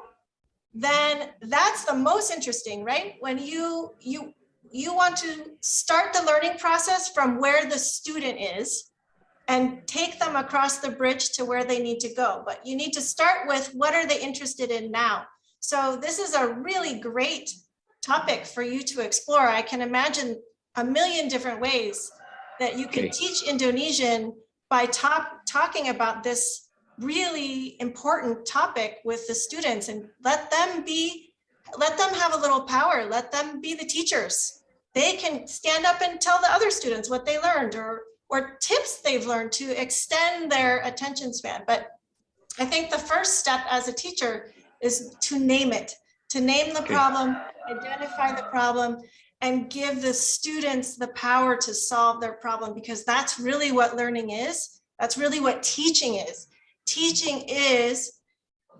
then that's the most interesting, right? When you want to start the learning process from where the student is and take them across the bridge to where they need to go. But you need to start with, what are they interested in now? So this is a really great topic for you to explore. I can imagine a million different ways that you can teach Indonesian by talking about this really important topic with the students, and let them have a little power. Let them be the teachers. They can stand up and tell the other students what they learned or tips they've learned to extend their attention span. But I think the first step as a teacher is to name it, to name the problem, identify the problem, and give the students the power to solve their problem, because that's really what learning is. That's really what teaching is. Teaching is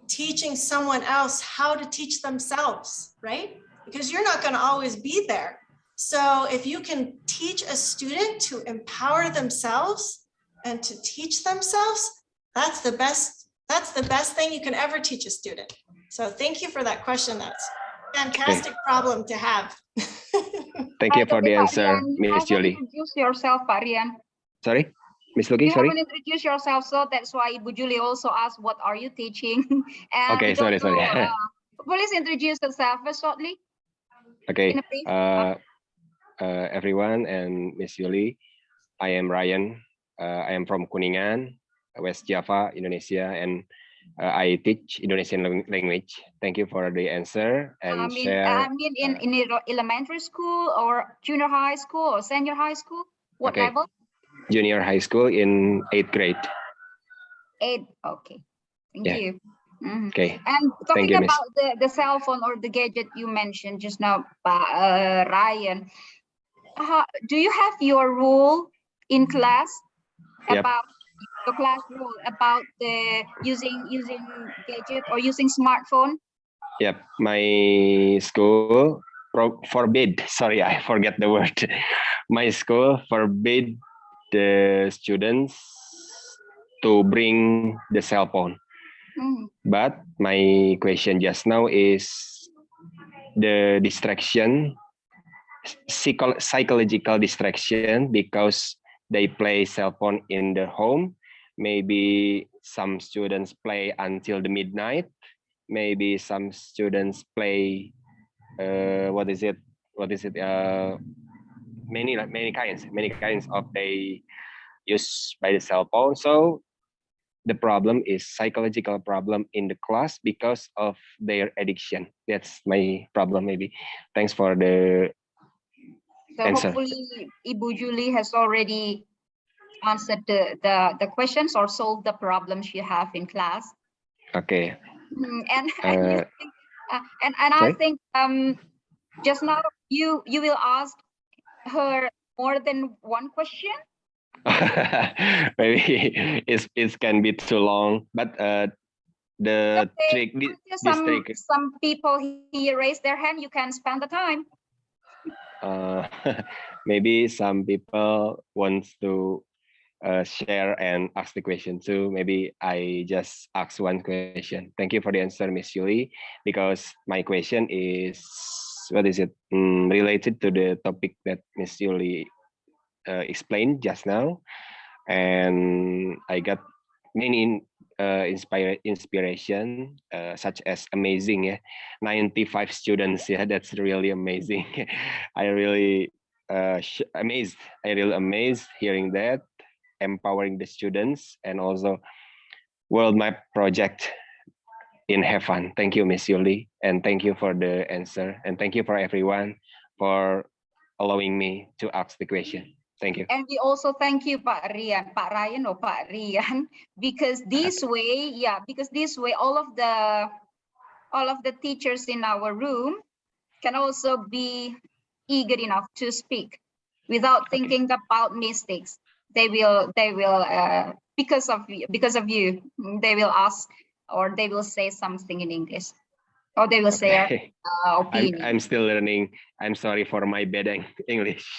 teaching someone else how to teach themselves, right? Because you're not going to always be there. So if you can teach a student to empower themselves and to teach themselves, that's the best thing you can ever teach a student. So thank you for that question. That's a fantastic problem to have. Thank you for the answer, Miss Julie. Introduce yourself, Pak Rian. Sorry, Miss Lucky, You sorry. haven't introduced yourself, so that's why Ibu Julie also asked, what are you teaching? And Okay, sorry. Please introduce yourself shortly. Okay, everyone and Miss Julie, I am Ryan. I am from Kuningan, West Java, Indonesia, and I teach Indonesian language. Thank you for the answer and share. In elementary school or junior high school or senior high school? What level? Junior high school in 8th grade. 8, okay. Thank you. Okay. And Thank talking you, Miss. about the cell phone or the gadget you mentioned just now, Ryan, do you have your rule in class Yep. about your class rule about the using gadget or using smartphone? Yep, my school forbid. Sorry, I forget the word. My school forbid the students to bring the cell phone. But my question just now is the distraction, psychological distraction, because they play cell phone in the home. Maybe some students play until the midnight. Maybe some students play many kinds of they use by the cell phone. So the problem is psychological problem in the class because of their addiction. That's my problem. Maybe. Thanks for the So answer. hopefully Ibu Julie has already answered the questions or solved the problems you have in class. Okay. And you think, I think just now you will ask her more than one question. Maybe it can be too long, but the okay. trick. Some people here raise their hand. You can spend the time. Maybe some people wants to share and ask the question too. Maybe I just ask one question. Thank you for the answer, Miss Yuli, because my question is related to the topic that Miss Yuli explained just now, and I got many inspiration, such as amazing, 95 students, that's really amazing. I really amazed. I really amazed hearing that, empowering the students, and also World Map project in have fun. Thank you, Miss Yuli, and thank you for the answer, and thank you for everyone for allowing me to ask the question. Thank you. And we also thank you, Pak Ryan, because this way, all of the teachers in our room can also be eager enough to speak without thinking about mistakes. They will because of you, they will ask or they will say something in English. Or they will say opinion. I'm still learning. I'm sorry for my bad English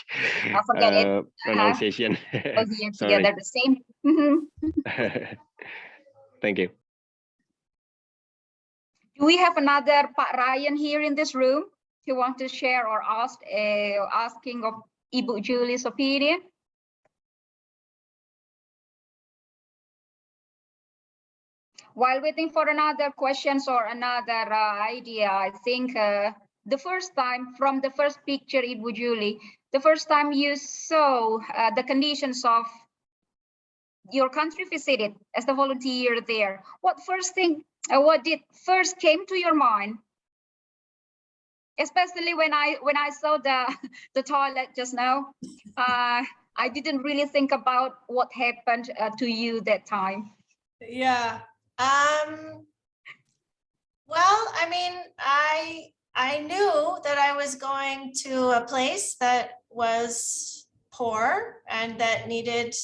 Forget it. pronunciation. Both here together the same. Thank you. Do we have another Pak Ryan here in this room who want to share or asking of Ibu Julie's opinion? While waiting for another questions or another idea, I think the first time from the first picture, Ibu Julie, the first time you saw the conditions of your country visited as a volunteer there, what did first came to your mind? Especially when I saw the toilet just now, I didn't really think about what happened to you that time. Yeah. Well, I mean, I knew that I was going to a place that was poor and that needed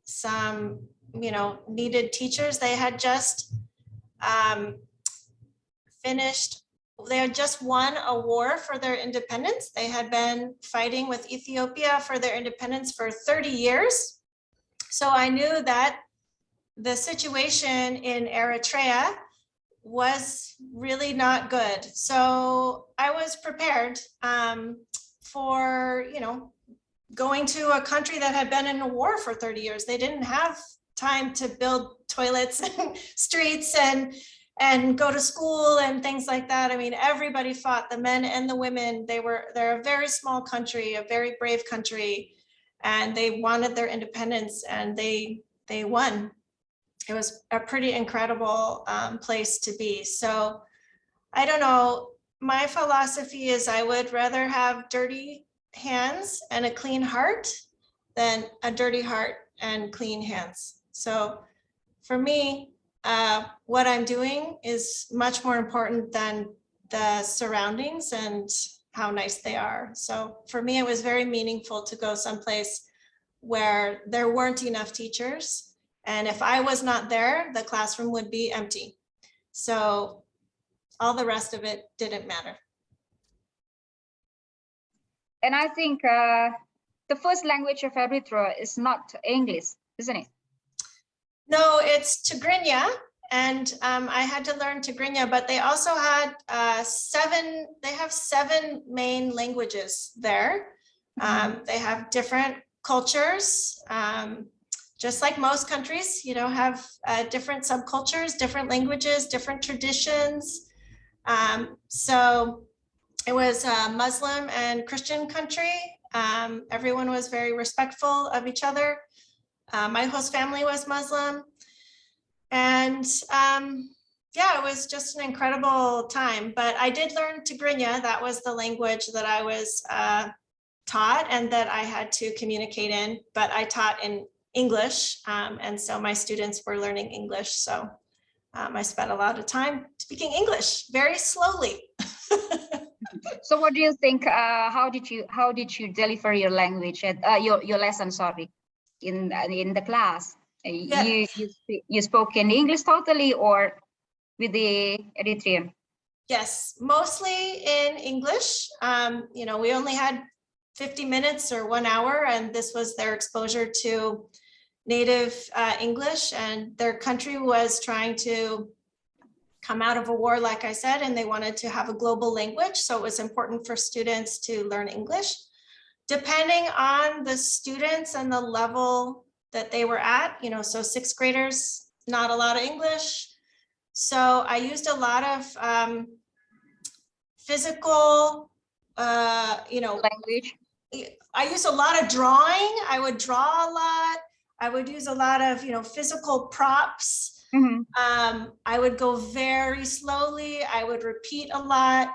some, needed teachers. They had just they had just won a war for their independence. They had been fighting with Ethiopia for their independence for 30 years. So I knew that the situation in Eritrea was really not good. So I was prepared for, going to a country that had been in a war for 30 years. They didn't have time to build toilets and streets and go to school and things like that. I mean, everybody fought, the men and the women. They're a very small country, a very brave country, and they wanted their independence, and they won. It was a pretty incredible place to be. So I don't know, my philosophy is I would rather have dirty hands and a clean heart than a dirty heart and clean hands. So for me, what I'm doing is much more important than the surroundings and how nice they are. So for me, it was very meaningful to go someplace where there weren't enough teachers. And if I was not there, the classroom would be empty. So all the rest of it didn't matter. And I think the first language of Eritrea is not English, isn't it? No, it's Tigrinya. And I had to learn Tigrinya, but they also had they have 7 main languages there. They have different cultures, just like most countries, have different subcultures, different languages, different traditions. So it was a Muslim and Christian country. Everyone was very respectful of each other. My host family was Muslim. And yeah, it was just an incredible time. But I did learn Tigrinya. That was the language that I was taught and that I had to communicate in. But I taught in English. And so my students were learning English. So I spent a lot of time speaking English very slowly. So what do you think? How did you deliver your language at your lesson? Sorry, in the class. Yeah. You spoke in English totally or with the Eritrean? Yes, mostly in English. We only had 50 minutes or 1 hour, and this was their exposure to native English, and their country was trying to come out of a war, like I said, and they wanted to have a global language. So it was important for students to learn English. Depending on the students and the level that they were at, so 6th graders, not a lot of English. So I used a lot of physical, language. I used a lot of drawing. I would draw a lot. I would use a lot of, physical props. Mm-hmm. I would go very slowly. I would repeat a lot.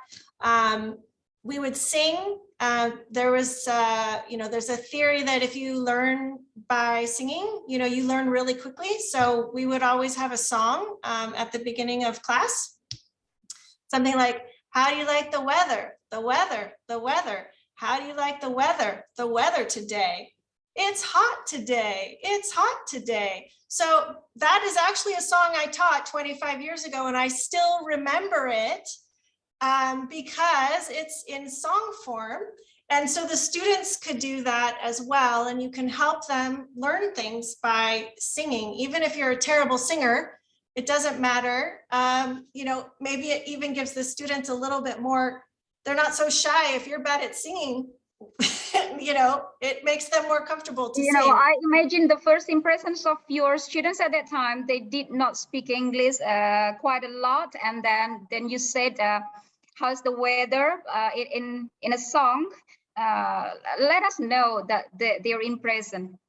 We would sing. There was, there's a theory that if you learn by singing, you learn really quickly. So we would always have a song at the beginning of class. Something like, how do you like the weather? The weather, the weather. How do you like the weather? The weather today. It's hot today. It's hot today. So that is actually a song I taught 25 years ago, and I still remember it because it's in song form. And so the students could do that as well. And you can help them learn things by singing. Even if you're a terrible singer, it doesn't matter. Maybe it even gives the students a little bit more, they're not so shy. If you're bad at singing, it makes them more comfortable to sing. I imagine the first impressions of your students at that time, they did not speak English quite a lot. And then you said, how's the weather in a song? Let us know that their impression.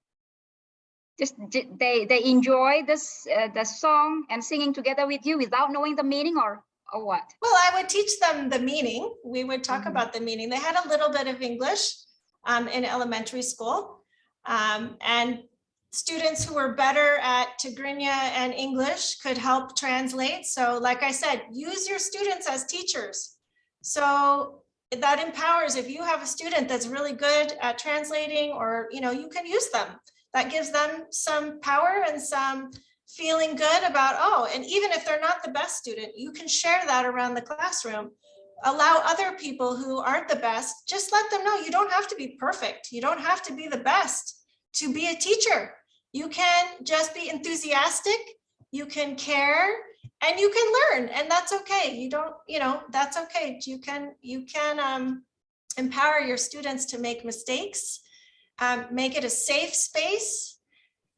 Just they enjoy this the song and singing together with you without knowing the meaning or what? Well, I would teach them the meaning. We would talk about the meaning. They had a little bit of English in elementary school, and students who were better at Tigrinya and English could help translate. So like I said, use your students as teachers. So that empowers. If you have a student that's really good at translating, or you can use them. That gives them some power and some feeling good about, and even if they're not the best student, you can share that around the classroom. Allow other people who aren't the best, just let them know you don't have to be perfect. You don't have to be the best to be a teacher. You can just be enthusiastic, you can care, and you can learn, and that's okay. You don't, that's okay. You can empower your students to make mistakes, make it a safe space.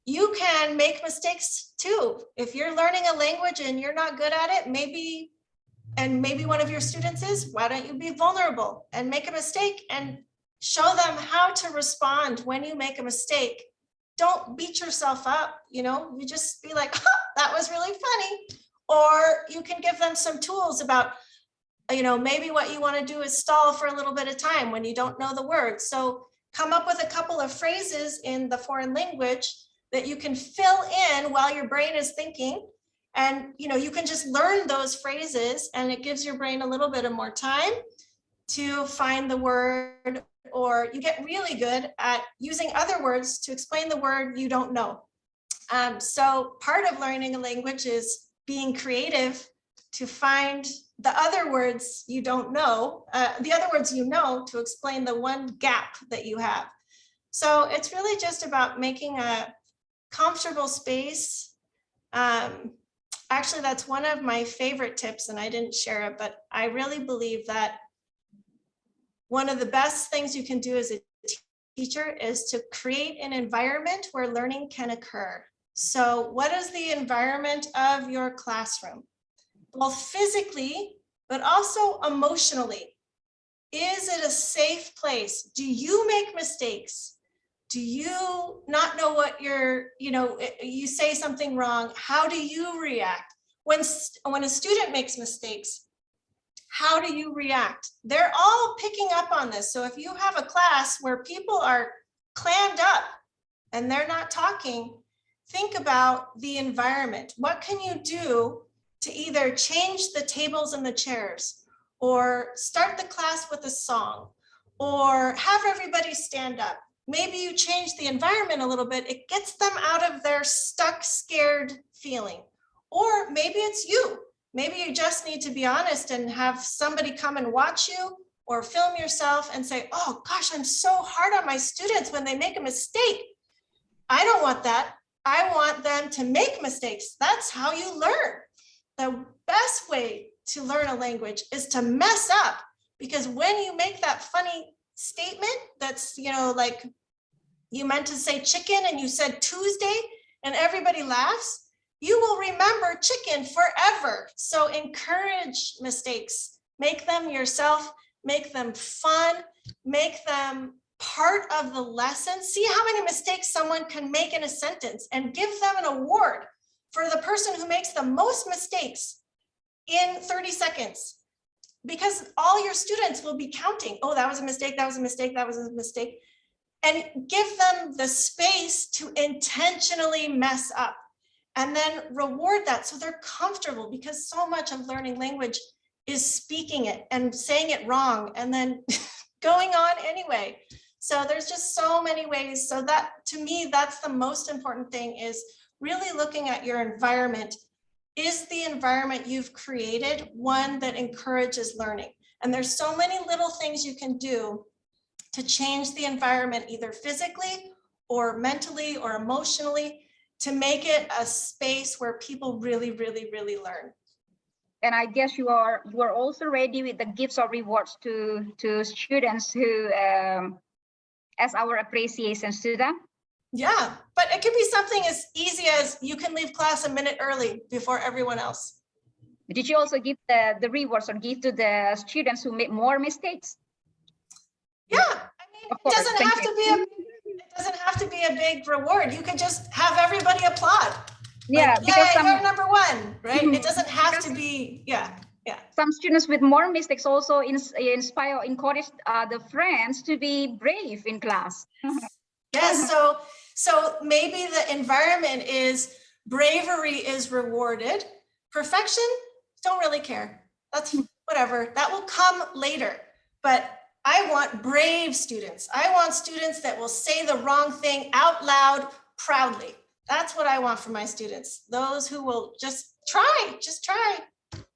You can make mistakes too. If you're learning a language and you're not good at it, maybe one of your students is, why don't you be vulnerable and make a mistake and show them how to respond when you make a mistake. Don't beat yourself up, you just be like, that was really funny. Or you can give them some tools about, maybe what you want to do is stall for a little bit of time when you don't know the words. So come up with a couple of phrases in the foreign language that you can fill in while your brain is thinking. And you can just learn those phrases, and it gives your brain a little bit of more time to find the word, or you get really good at using other words to explain the word you don't know. So part of learning a language is being creative to find the other words you don't know, the other words you know, to explain the one gap that you have. So it's really just about making a comfortable space. Actually, that's one of my favorite tips, and I didn't share it, but I really believe that one of the best things you can do as a teacher is to create an environment where learning can occur. So what is the environment of your classroom? Both physically, but also emotionally. Is it a safe place? Do you make mistakes? Do you not know what you say something wrong? How do you react? When a student makes mistakes, how do you react? They're all picking up on this. So if you have a class where people are clammed up and they're not talking, think about the environment. What can you do to either change the tables and the chairs, or start the class with a song, or have everybody stand up? Maybe you change the environment a little bit. It gets them out of their stuck, scared feeling. Or maybe it's you. Maybe you just need to be honest and have somebody come and watch you, or film yourself and say, oh gosh, I'm so hard on my students when they make a mistake. I don't want that. I want them to make mistakes. That's how you learn. The best way to learn a language is to mess up, because when you make that funny statement that's, like you meant to say chicken and you said Tuesday and everybody laughs, you will remember chicken forever. So encourage mistakes, make them yourself, make them fun, make them part of the lesson. See how many mistakes someone can make in a sentence, and give them an award for the person who makes the most mistakes in 30 seconds. Because all your students will be counting, oh, that was a mistake, that was a mistake, that was a mistake. And give them the space to intentionally mess up, and then reward that so they're comfortable, because so much of learning language is speaking it and saying it wrong and then going on anyway. So there's just so many ways. So that, to me, that's the most important thing, is really looking at your environment. Is the environment you've created one that encourages learning? And there's so many little things you can do to change the environment, either physically or mentally or emotionally, to make it a space where people really, really, really learn. And I guess you are also ready with the gifts or rewards to students who as our appreciation to them. Yeah, but it could be something as easy as you can leave class a minute early before everyone else. Did you also give the rewards or give to the students who make more mistakes? Yeah, I mean, it doesn't have to be a big reward. You can just have everybody applaud. Yeah, like, because you're number one, right? It doesn't have to be, yeah. Some students with more mistakes also inspire, encourage the friends to be brave in class. Yes, so maybe the environment is bravery is rewarded. Perfection, don't really care. That's whatever, that will come later. But I want brave students. I want students that will say the wrong thing out loud proudly. That's what I want from my students. Those who will just try.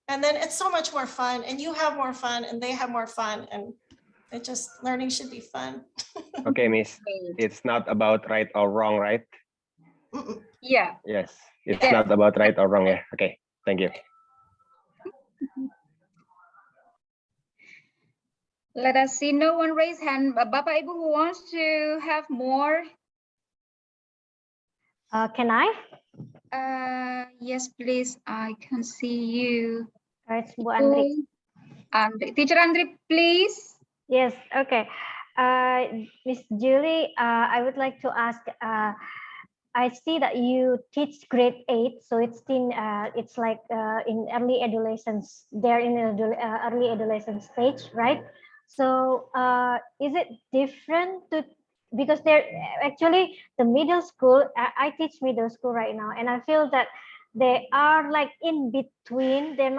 And then it's so much more fun, and you have more fun and they have more fun, and it just, learning should be fun. Okay, Miss, it's not about right or wrong, right? Yeah. Yes, it's not about right or wrong. Yeah. Okay, thank you. Let us see, no one raised hand. Bapak Ibu who wants to have more? Can I? Yes, please. I can see you. Right, Bu Andri. Teacher Andri, please. Yes, okay. Miss Julie, I would like to ask, I see that you teach grade 8, so it's like in early adolescence, they're in early adolescent stage, right? So is it different because they're actually the middle school, I teach middle school right now, and I feel that they are like in between. They're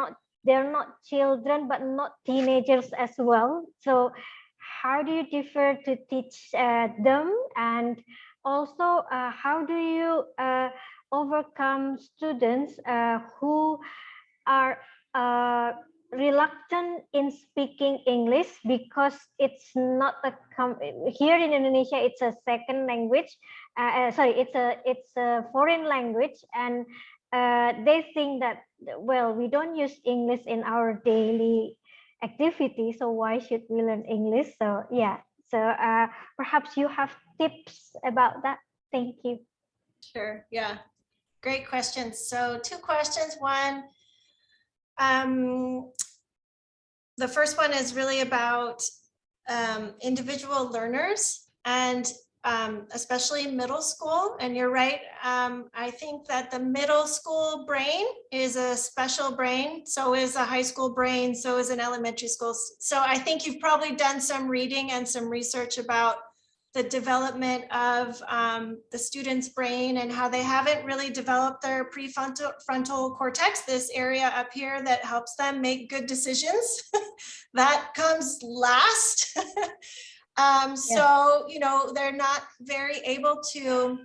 not children, but not teenagers as well. So how do you differ to teach them? And also, how do you overcome students who are reluctant in speaking English because it's not a here in Indonesia it's a second language. Sorry, it's a foreign language, and they think that, well, we don't use English in our daily activity, so why should we learn English? So yeah, so perhaps you have tips about that. Thank you. Sure. Yeah. Great questions. So 2 questions. One, the first one is really about individual learners, and especially middle school. And you're right. I think that the middle school brain is a special brain. So is a high school brain. So is an elementary school. So I think you've probably done some reading and some research about the development of the student's brain and how they haven't really developed their prefrontal cortex, this area up here that helps them make good decisions. That comes last. So, you know, they're not very able to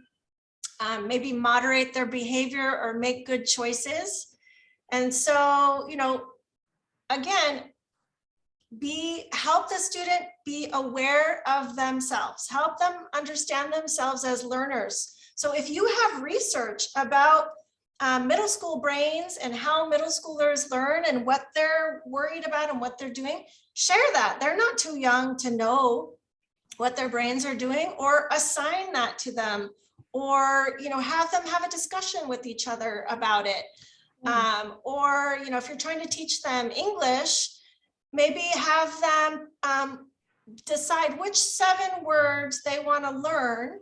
maybe moderate their behavior or make good choices. And so, you know, again, help the student be aware of themselves, help them understand themselves as learners. So if you have research about middle school brains and how middle schoolers learn and what they're worried about and what they're doing, share that. They're not too young to know what their brains are doing, or assign that to them, or, you know, have them have a discussion with each other about it. Or, you know, if you're trying to teach them English, maybe have them decide which 7 words they want to learn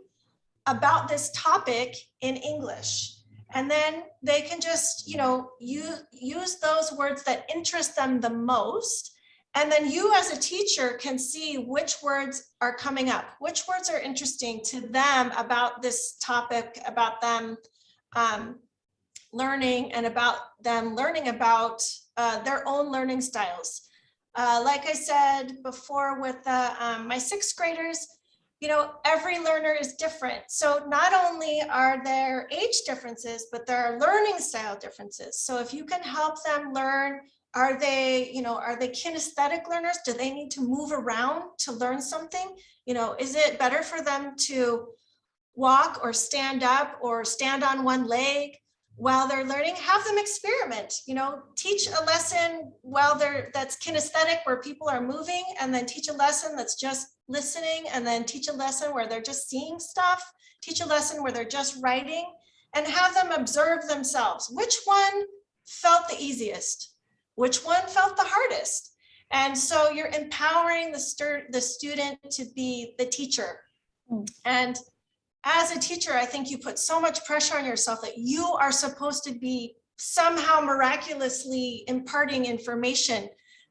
about this topic in English. And then they can just, you know, use those words that interest them the most. And then you as a teacher can see which words are coming up, which words are interesting to them about this topic, about them learning, and about them learning about their own learning styles. Like I said before with my 6th graders, you know, every learner is different. So not only are there age differences, but there are learning style differences. So if you can help them learn, are they kinesthetic learners? Do they need to move around to learn something? You know, is it better for them to walk or stand up or stand on one leg while they're learning? Have them experiment, you know, teach a lesson that's kinesthetic where people are moving, and then teach a lesson that's just listening, and then teach a lesson where they're just seeing stuff, teach a lesson where they're just writing, and have them observe themselves. Which one felt the easiest? Which one felt the hardest? And so you're empowering the student to be the teacher. And as a teacher, I think you put so much pressure on yourself that you are supposed to be somehow miraculously imparting information.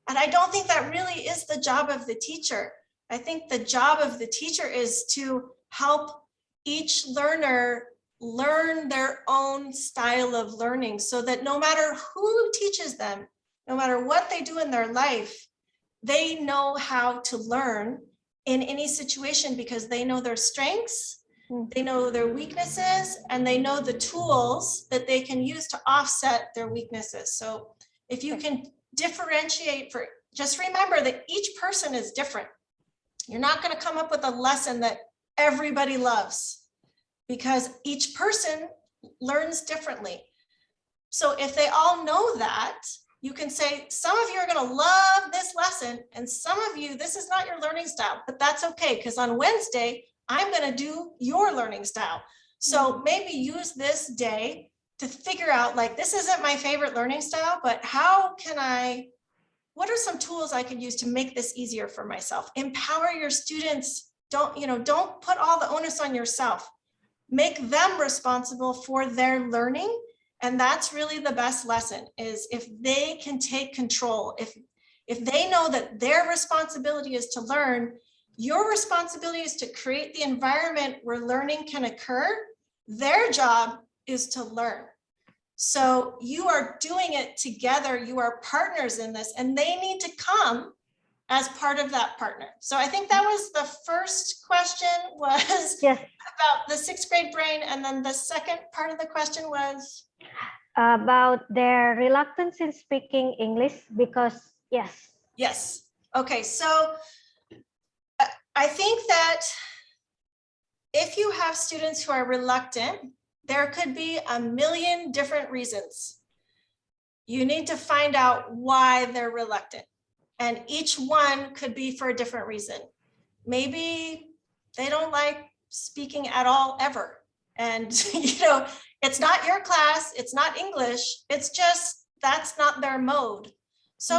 And I don't think that really is the job of the teacher. I think the job of the teacher is to help each learner learn their own style of learning, so that no matter who teaches them, no matter what they do in their life, they know how to learn in any situation, because they know their strengths, they know their weaknesses, and they know the tools that they can use to offset their weaknesses. So if you can differentiate, just remember that each person is different. You're not going to come up with a lesson that everybody loves, because each person learns differently. So if they all know that, you can say, some of you are going to love this lesson, and some of you, this is not your learning style, but that's okay, because on Wednesday, I'm going to do your learning style. So maybe use this day to figure out, like, this isn't my favorite learning style, but what are some tools I could use to make this easier for myself? Empower your students. Don't put all the onus on yourself. Make them responsible for their learning. And that's really the best lesson, is if they can take control, if they know that their responsibility is to learn, your responsibility is to create the environment where learning can occur. Their job is to learn. So you are doing it together. You are partners in this, and they need to come as part of that partner. So I think that was the first question, was Yes. about the 6th grade brain. And then the second part of the question was about their reluctance in speaking English, because yes. Yes. Okay. So I think that if you have students who are reluctant, there could be a million different reasons. You need to find out why they're reluctant. And each one could be for a different reason. Maybe they don't like speaking at all, ever. And, you know, it's not your class, it's not English, it's just, that's not their mode. So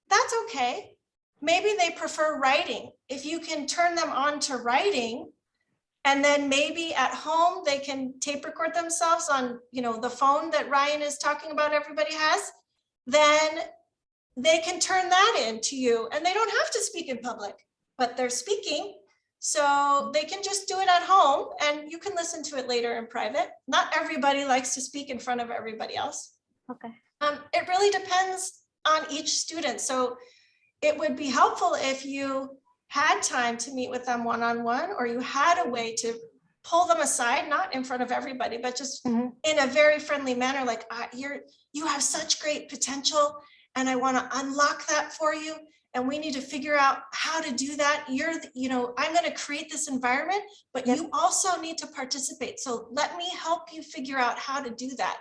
that's okay. Maybe they prefer writing. If you can turn them on to writing, and then maybe at home they can tape record themselves on, you know, the phone that Ryan is talking about everybody has, then they can turn that into you, and they don't have to speak in public, but they're speaking. So they can just do it at home, and you can listen to it later in private. Not everybody likes to speak in front of everybody else. Okay. It really depends on each student. So it would be helpful if you had time to meet with them one-on-one, or you had a way to pull them aside, not in front of everybody, but just in a very friendly manner, like, you have such great potential, and I want to unlock that for you. And we need to figure out how to do that. You know, I'm going to create this environment, but you also need to participate. So let me help you figure out how to do that.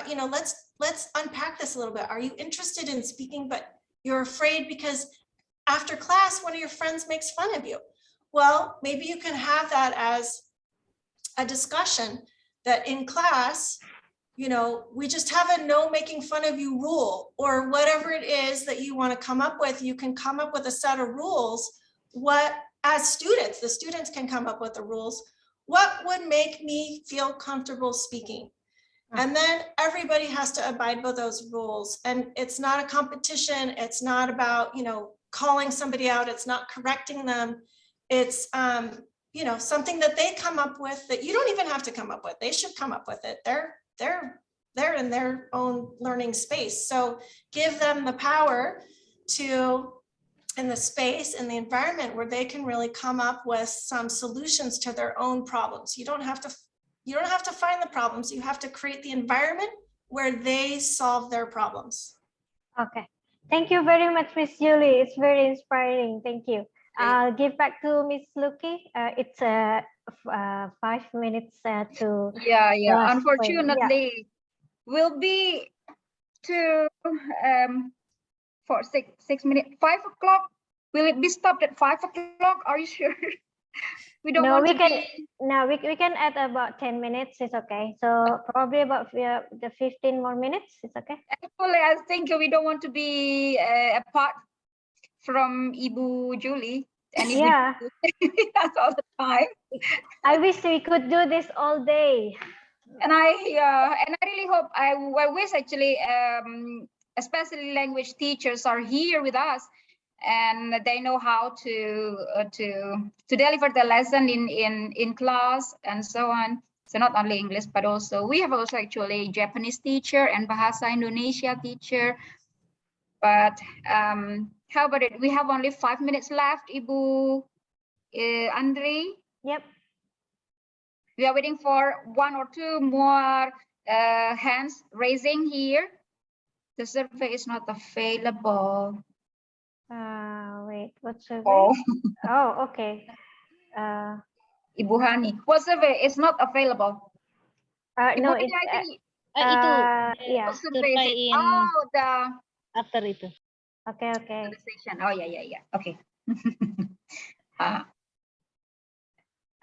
You know, let's unpack this a little bit. Are you interested in speaking, but you're afraid because after class, one of your friends makes fun of you? Well, maybe you can have that as a discussion, that in class, you know, we just have a no making fun of you rule, or whatever it is that you want to come up with. You can come up with a set of rules. What, as students, the students can come up with the rules. What would make me feel comfortable speaking? And then everybody has to abide by those rules. And it's not a competition. It's not about, you know, calling somebody out. It's not correcting them. It's, you know, something that they come up with that you don't even have to come up with. They should come up with it. They're in their own learning space. So give them the power to, in the space, in the environment where they can really come up with some solutions to their own problems. You don't have to find the problems. You have to create the environment where they solve their problems. Okay. Thank you very much, Miss Julie. It's very inspiring. Thank you. I'll give back to Miss Luki. It's 5 minutes to. Yeah. last Unfortunately, point. we'll be to for 6 minutes. 5 o'clock. Will it be stopped at 5 o'clock? Are you sure? We don't want to be. No, we can add about 10 minutes. It's okay. So probably about the 15 more minutes. It's okay. Actually, I think we don't want to be apart from Ibu Julie. And Yeah. That's all the time. I wish we could do this all day. And I really hope, I wish actually, especially language teachers are here with us, and they know how to deliver the lesson in class and so on. So not only English, but also we have also actually Japanese teacher and Bahasa Indonesia teacher. But how about it? We have only 5 minutes left, Ibu Andri. Yep. We are waiting for 1 or 2 more hands raising here. The survey is not available. Wait, what survey? Oh, Oh, okay. Ibu Hani, what survey is not available? No, Ibu Hani, it's I think yeah. Survey in after itu. Okay. Oh yeah. Okay.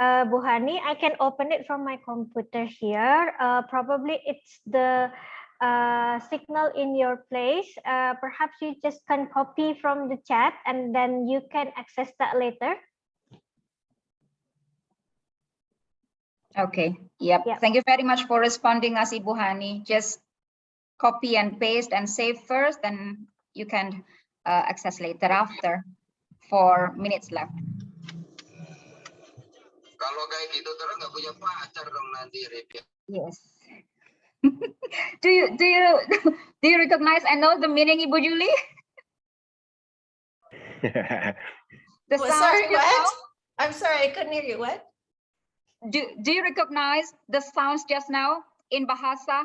Bu Hani, I can open it from my computer here. Probably it's the signal in your place. Perhaps you just can copy from the chat and then you can access that later. Okay. Yep. Thank you very much for responding us, Ibu Hani. Just copy and paste and save first, then you can access later after. 4 minutes left. Kalau kayak gitu terus nggak punya pacar dong nanti, Rip. Yes. Do you recognize and know the meaning, Ibu Julie? The Oh, sounds sorry, just what? now? I'm sorry, I couldn't hear you. What? Do you recognize the sounds just now in Bahasa?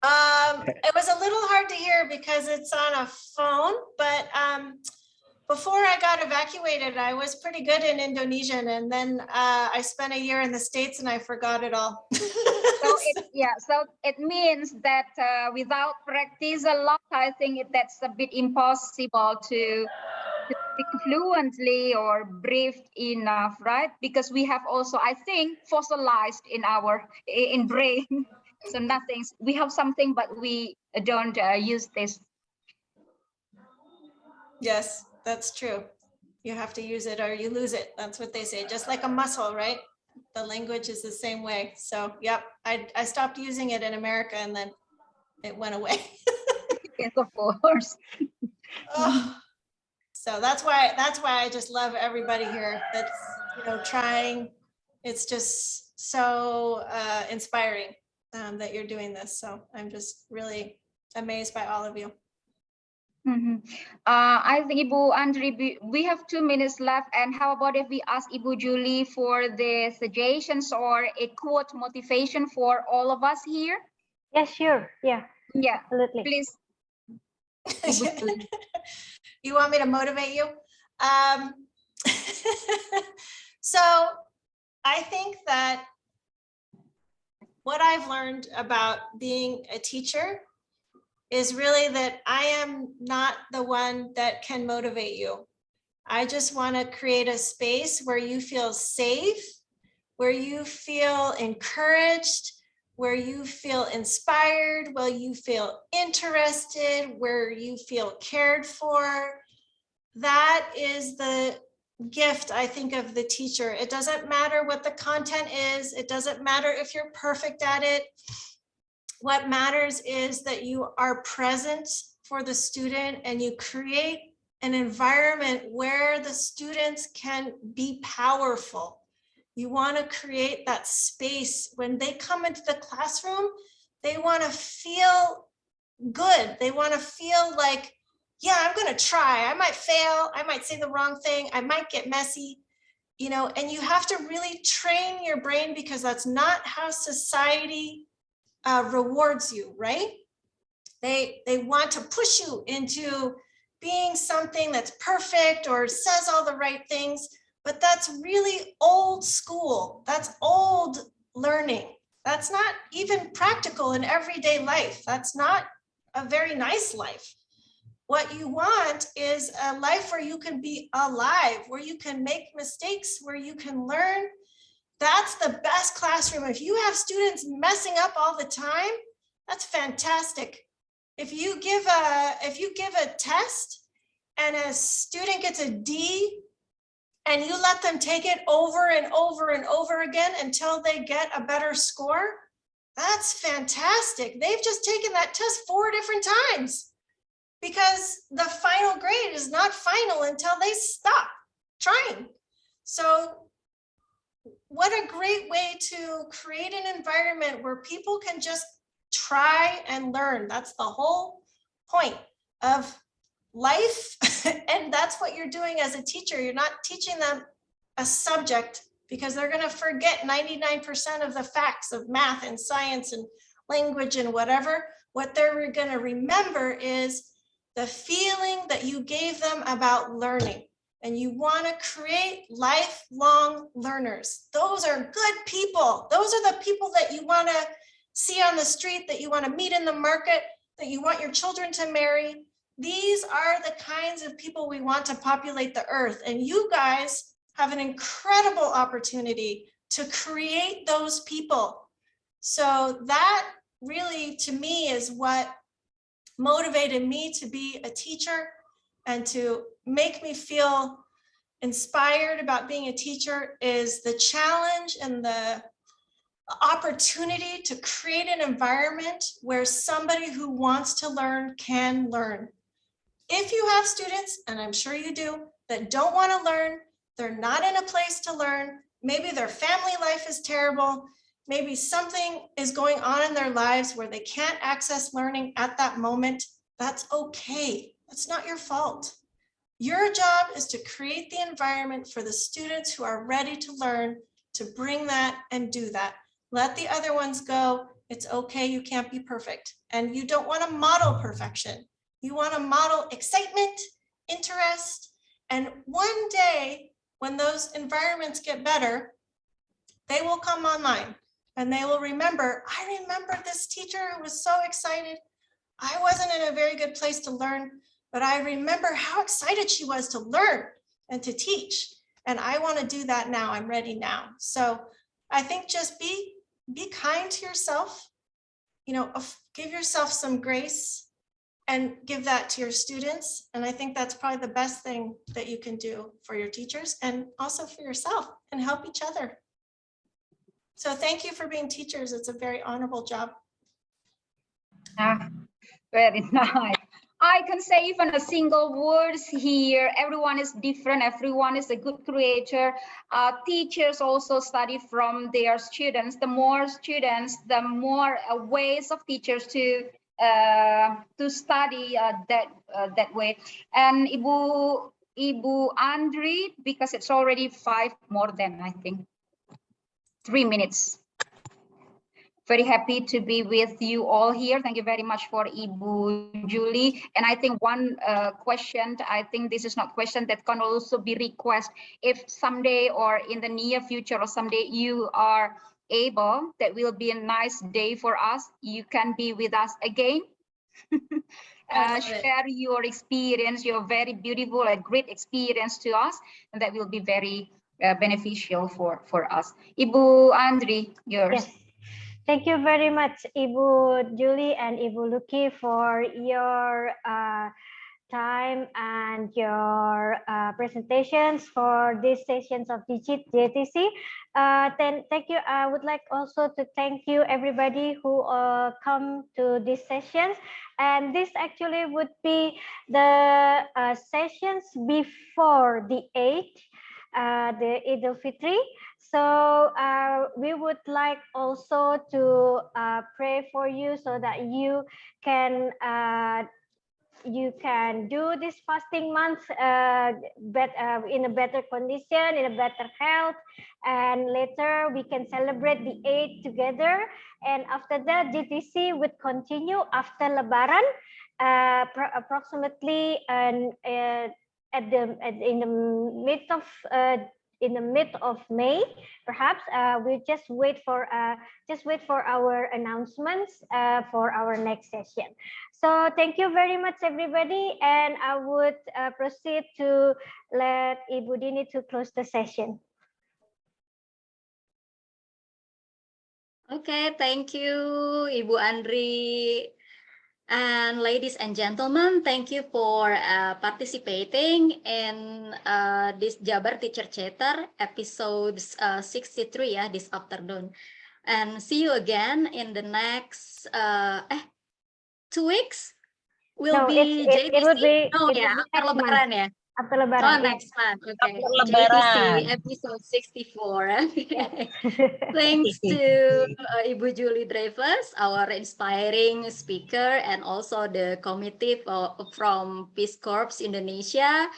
It was a little hard to hear because it's on a phone, but before I got evacuated, I was pretty good in Indonesian, and then I spent a year in the States and I forgot it all. So it means that without practice a lot, I think that's a bit impossible to speak fluently or breathe enough, right? Because we have also, I think, fossilized in our brain. So nothing, we have something, but we don't use this. Yes, that's true. You have to use it or you lose it. That's what they say, just like a muscle, right? The language is the same way. So, yep, I stopped using it in America and then it went away. Yes, of course. Oh, so that's why I just love everybody here that's, you know, trying. It's just so inspiring that you're doing this. So I'm just really amazed by all of you. I think Ibu Andri, we have 2 minutes left. And how about if we ask Ibu Julie for the suggestions or a quote motivation for all of us here? Yes, sure. Yeah. Yeah, Absolutely. please. Ibu Julie. You want me to motivate you? So I think that what I've learned about being a teacher is really that I am not the one that can motivate you. I just want to create a space where you feel safe, where you feel encouraged, where you feel inspired, where you feel interested, where you feel cared for. That is the gift, I think, of the teacher. It doesn't matter what the content is. It doesn't matter if you're perfect at it. What matters is that you are present for the student and you create an environment where the students can be powerful. You want to create that space when they come into the classroom, they want to feel good. They want to feel like, yeah, I'm going to try. I might fail. I might say the wrong thing. I might get messy, you know, and you have to really train your brain because that's not how society rewards you, right? They want to push you into being something that's perfect or says all the right things, but that's really old school. That's old learning. That's not even practical in everyday life. That's not a very nice life. What you want is a life where you can be alive, where you can make mistakes, where you can learn. That's the best classroom. If you have students messing up all the time, that's fantastic. If you give a test and a student gets a D and you let them take it over and over and over again until they get a better score, that's fantastic. They've just taken that test 4 different times because the final grade is not final until they stop trying. So what a great way to create an environment where people can just try and learn. That's the whole point of life. And that's what you're doing as a teacher. You're not teaching them a subject because they're going to forget 99% of the facts of math and science and language and whatever. What they're going to remember is the feeling that you gave them about learning. And you want to create lifelong learners. Those are good people. Those are the people that you want to see on the street, that you want to meet in the market, that you want your children to marry. These are the kinds of people we want to populate the earth. And you guys have an incredible opportunity to create those people. So that really, to me, is what motivated me to be a teacher and to make me feel inspired about being a teacher is the challenge and the opportunity to create an environment where somebody who wants to learn can learn. If you have students, and I'm sure you do, that don't want to learn, they're not in a place to learn, maybe their family life is terrible, maybe something is going on in their lives where they can't access learning at that moment. That's okay. That's not your fault. Your job is to create the environment for the students who are ready to learn, to bring that and do that. Let the other ones go. It's okay, you can't be perfect. And you don't want to model perfection. You want to model excitement, interest, and one day when those environments get better, they will come online and they will remember, I remember this teacher who was so excited. I wasn't in a very good place to learn, but I remember how excited she was to learn and to teach. And I want to do that now. I'm ready now. So I think just be kind to yourself, give yourself some grace and give that to your students. And I think that's probably the best thing that you can do for your teachers and also for yourself, and help each other. So thank you for being teachers. It's a very honorable job. Very nice. I can say even a single words here. Everyone is different. Everyone is a good creator. Teachers also study from their students. The more students, the more ways of teachers to study that way. And Ibu Andri, because it's already 5 more than, I think, 3 minutes. Very happy to be with you all here. Thank you very much for Ibu Julie. And I think one question, I think this is not question, that can also be request. If someday or in the near future or someday you are able, that will be a nice day for us. You can be with us again. Share your experience, your very beautiful and great experience to us. And that will be very beneficial for us. Ibu Andri, yours. Yes. Thank you very much, Ibu Julie and Ibu Luki, for your time and your presentations for these sessions of JTC. Then thank you. I would like also to thank you everybody who come to these sessions. And this actually would be the sessions before the Eid, the Eid al-Fitri. So we would like also to pray for you so that you can do this fasting month in a better condition, in a better health, and later we can celebrate the Eid together. And after that, JTC would continue after Lebaran, approximately in the mid of May, perhaps. We just wait for our announcements for our next session. So thank you very much, everybody, and I would proceed to let Ibu Dini to close the session. Okay, thank you, Ibu Andri. And ladies and gentlemen, thank you for participating in this Jabar Teacher Chatter episodes 63 this afternoon. And see you again in the next 2 weeks. Will be JTC. It would be, after Lebaran ya. After Lebaran. Oh, next month. Okay. JTC episode 64. Thanks to Ibu Julie Dreyfuss, our inspiring speaker, and also the committee from Peace Corps Indonesia,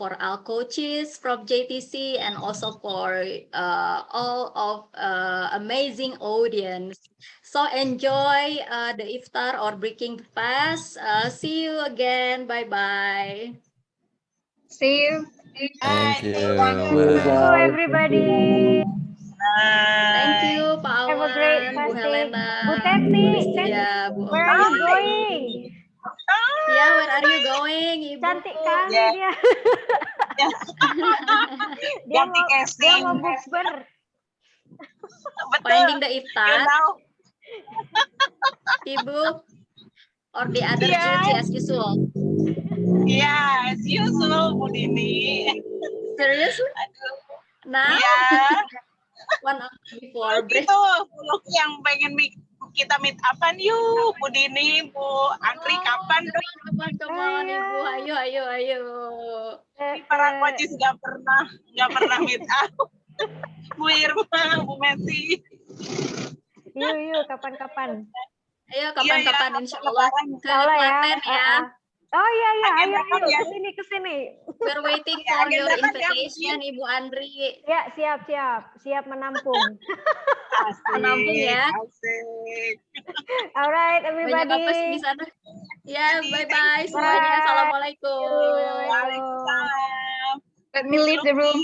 for our coaches from JTC, and also for all of amazing audience. So enjoy the iftar or breaking fast. See you again. Bye-bye. See you. Bye. Thank you. Thank you, everybody. Thank you, Pak Awan, Have a great Bu fasting. Helena, Bu Bu Teti, Listia, Bu where are you Omi. going? Yeah, where are you going, Ibu? Cantik kali dia. dia mau bukber. Finding the iftar. Ibu, or the other duty as usual? Yeah, as usual, Bu Dini. Seriously? Now? Yeah. 1 hour before break. Itu yang pengen kita meet upan yuk, Bu Dini, Bu Andri, kapan dong? Come on, Ibu, ayo. Para coaches nggak pernah meet up. Bu Irma, Bu M.Si. Yuk, kapan-kapan. Ayo kapan-kapan insya Allah ke Insya Allah ya. Klaten ya. Oh iya, Agenda ayo ya. ke sini. We're waiting Ya, for your agenda kan ya, invitation, Ibu Andri. Ya, siap menampung. Menampung ya. Asik. Alright, Banyak everybody. apa sih di sana? Ya, Jadi, bye-bye thank you. semuanya. Bye. Assalamualaikum. Waalaikumsalam. Let me leave the room.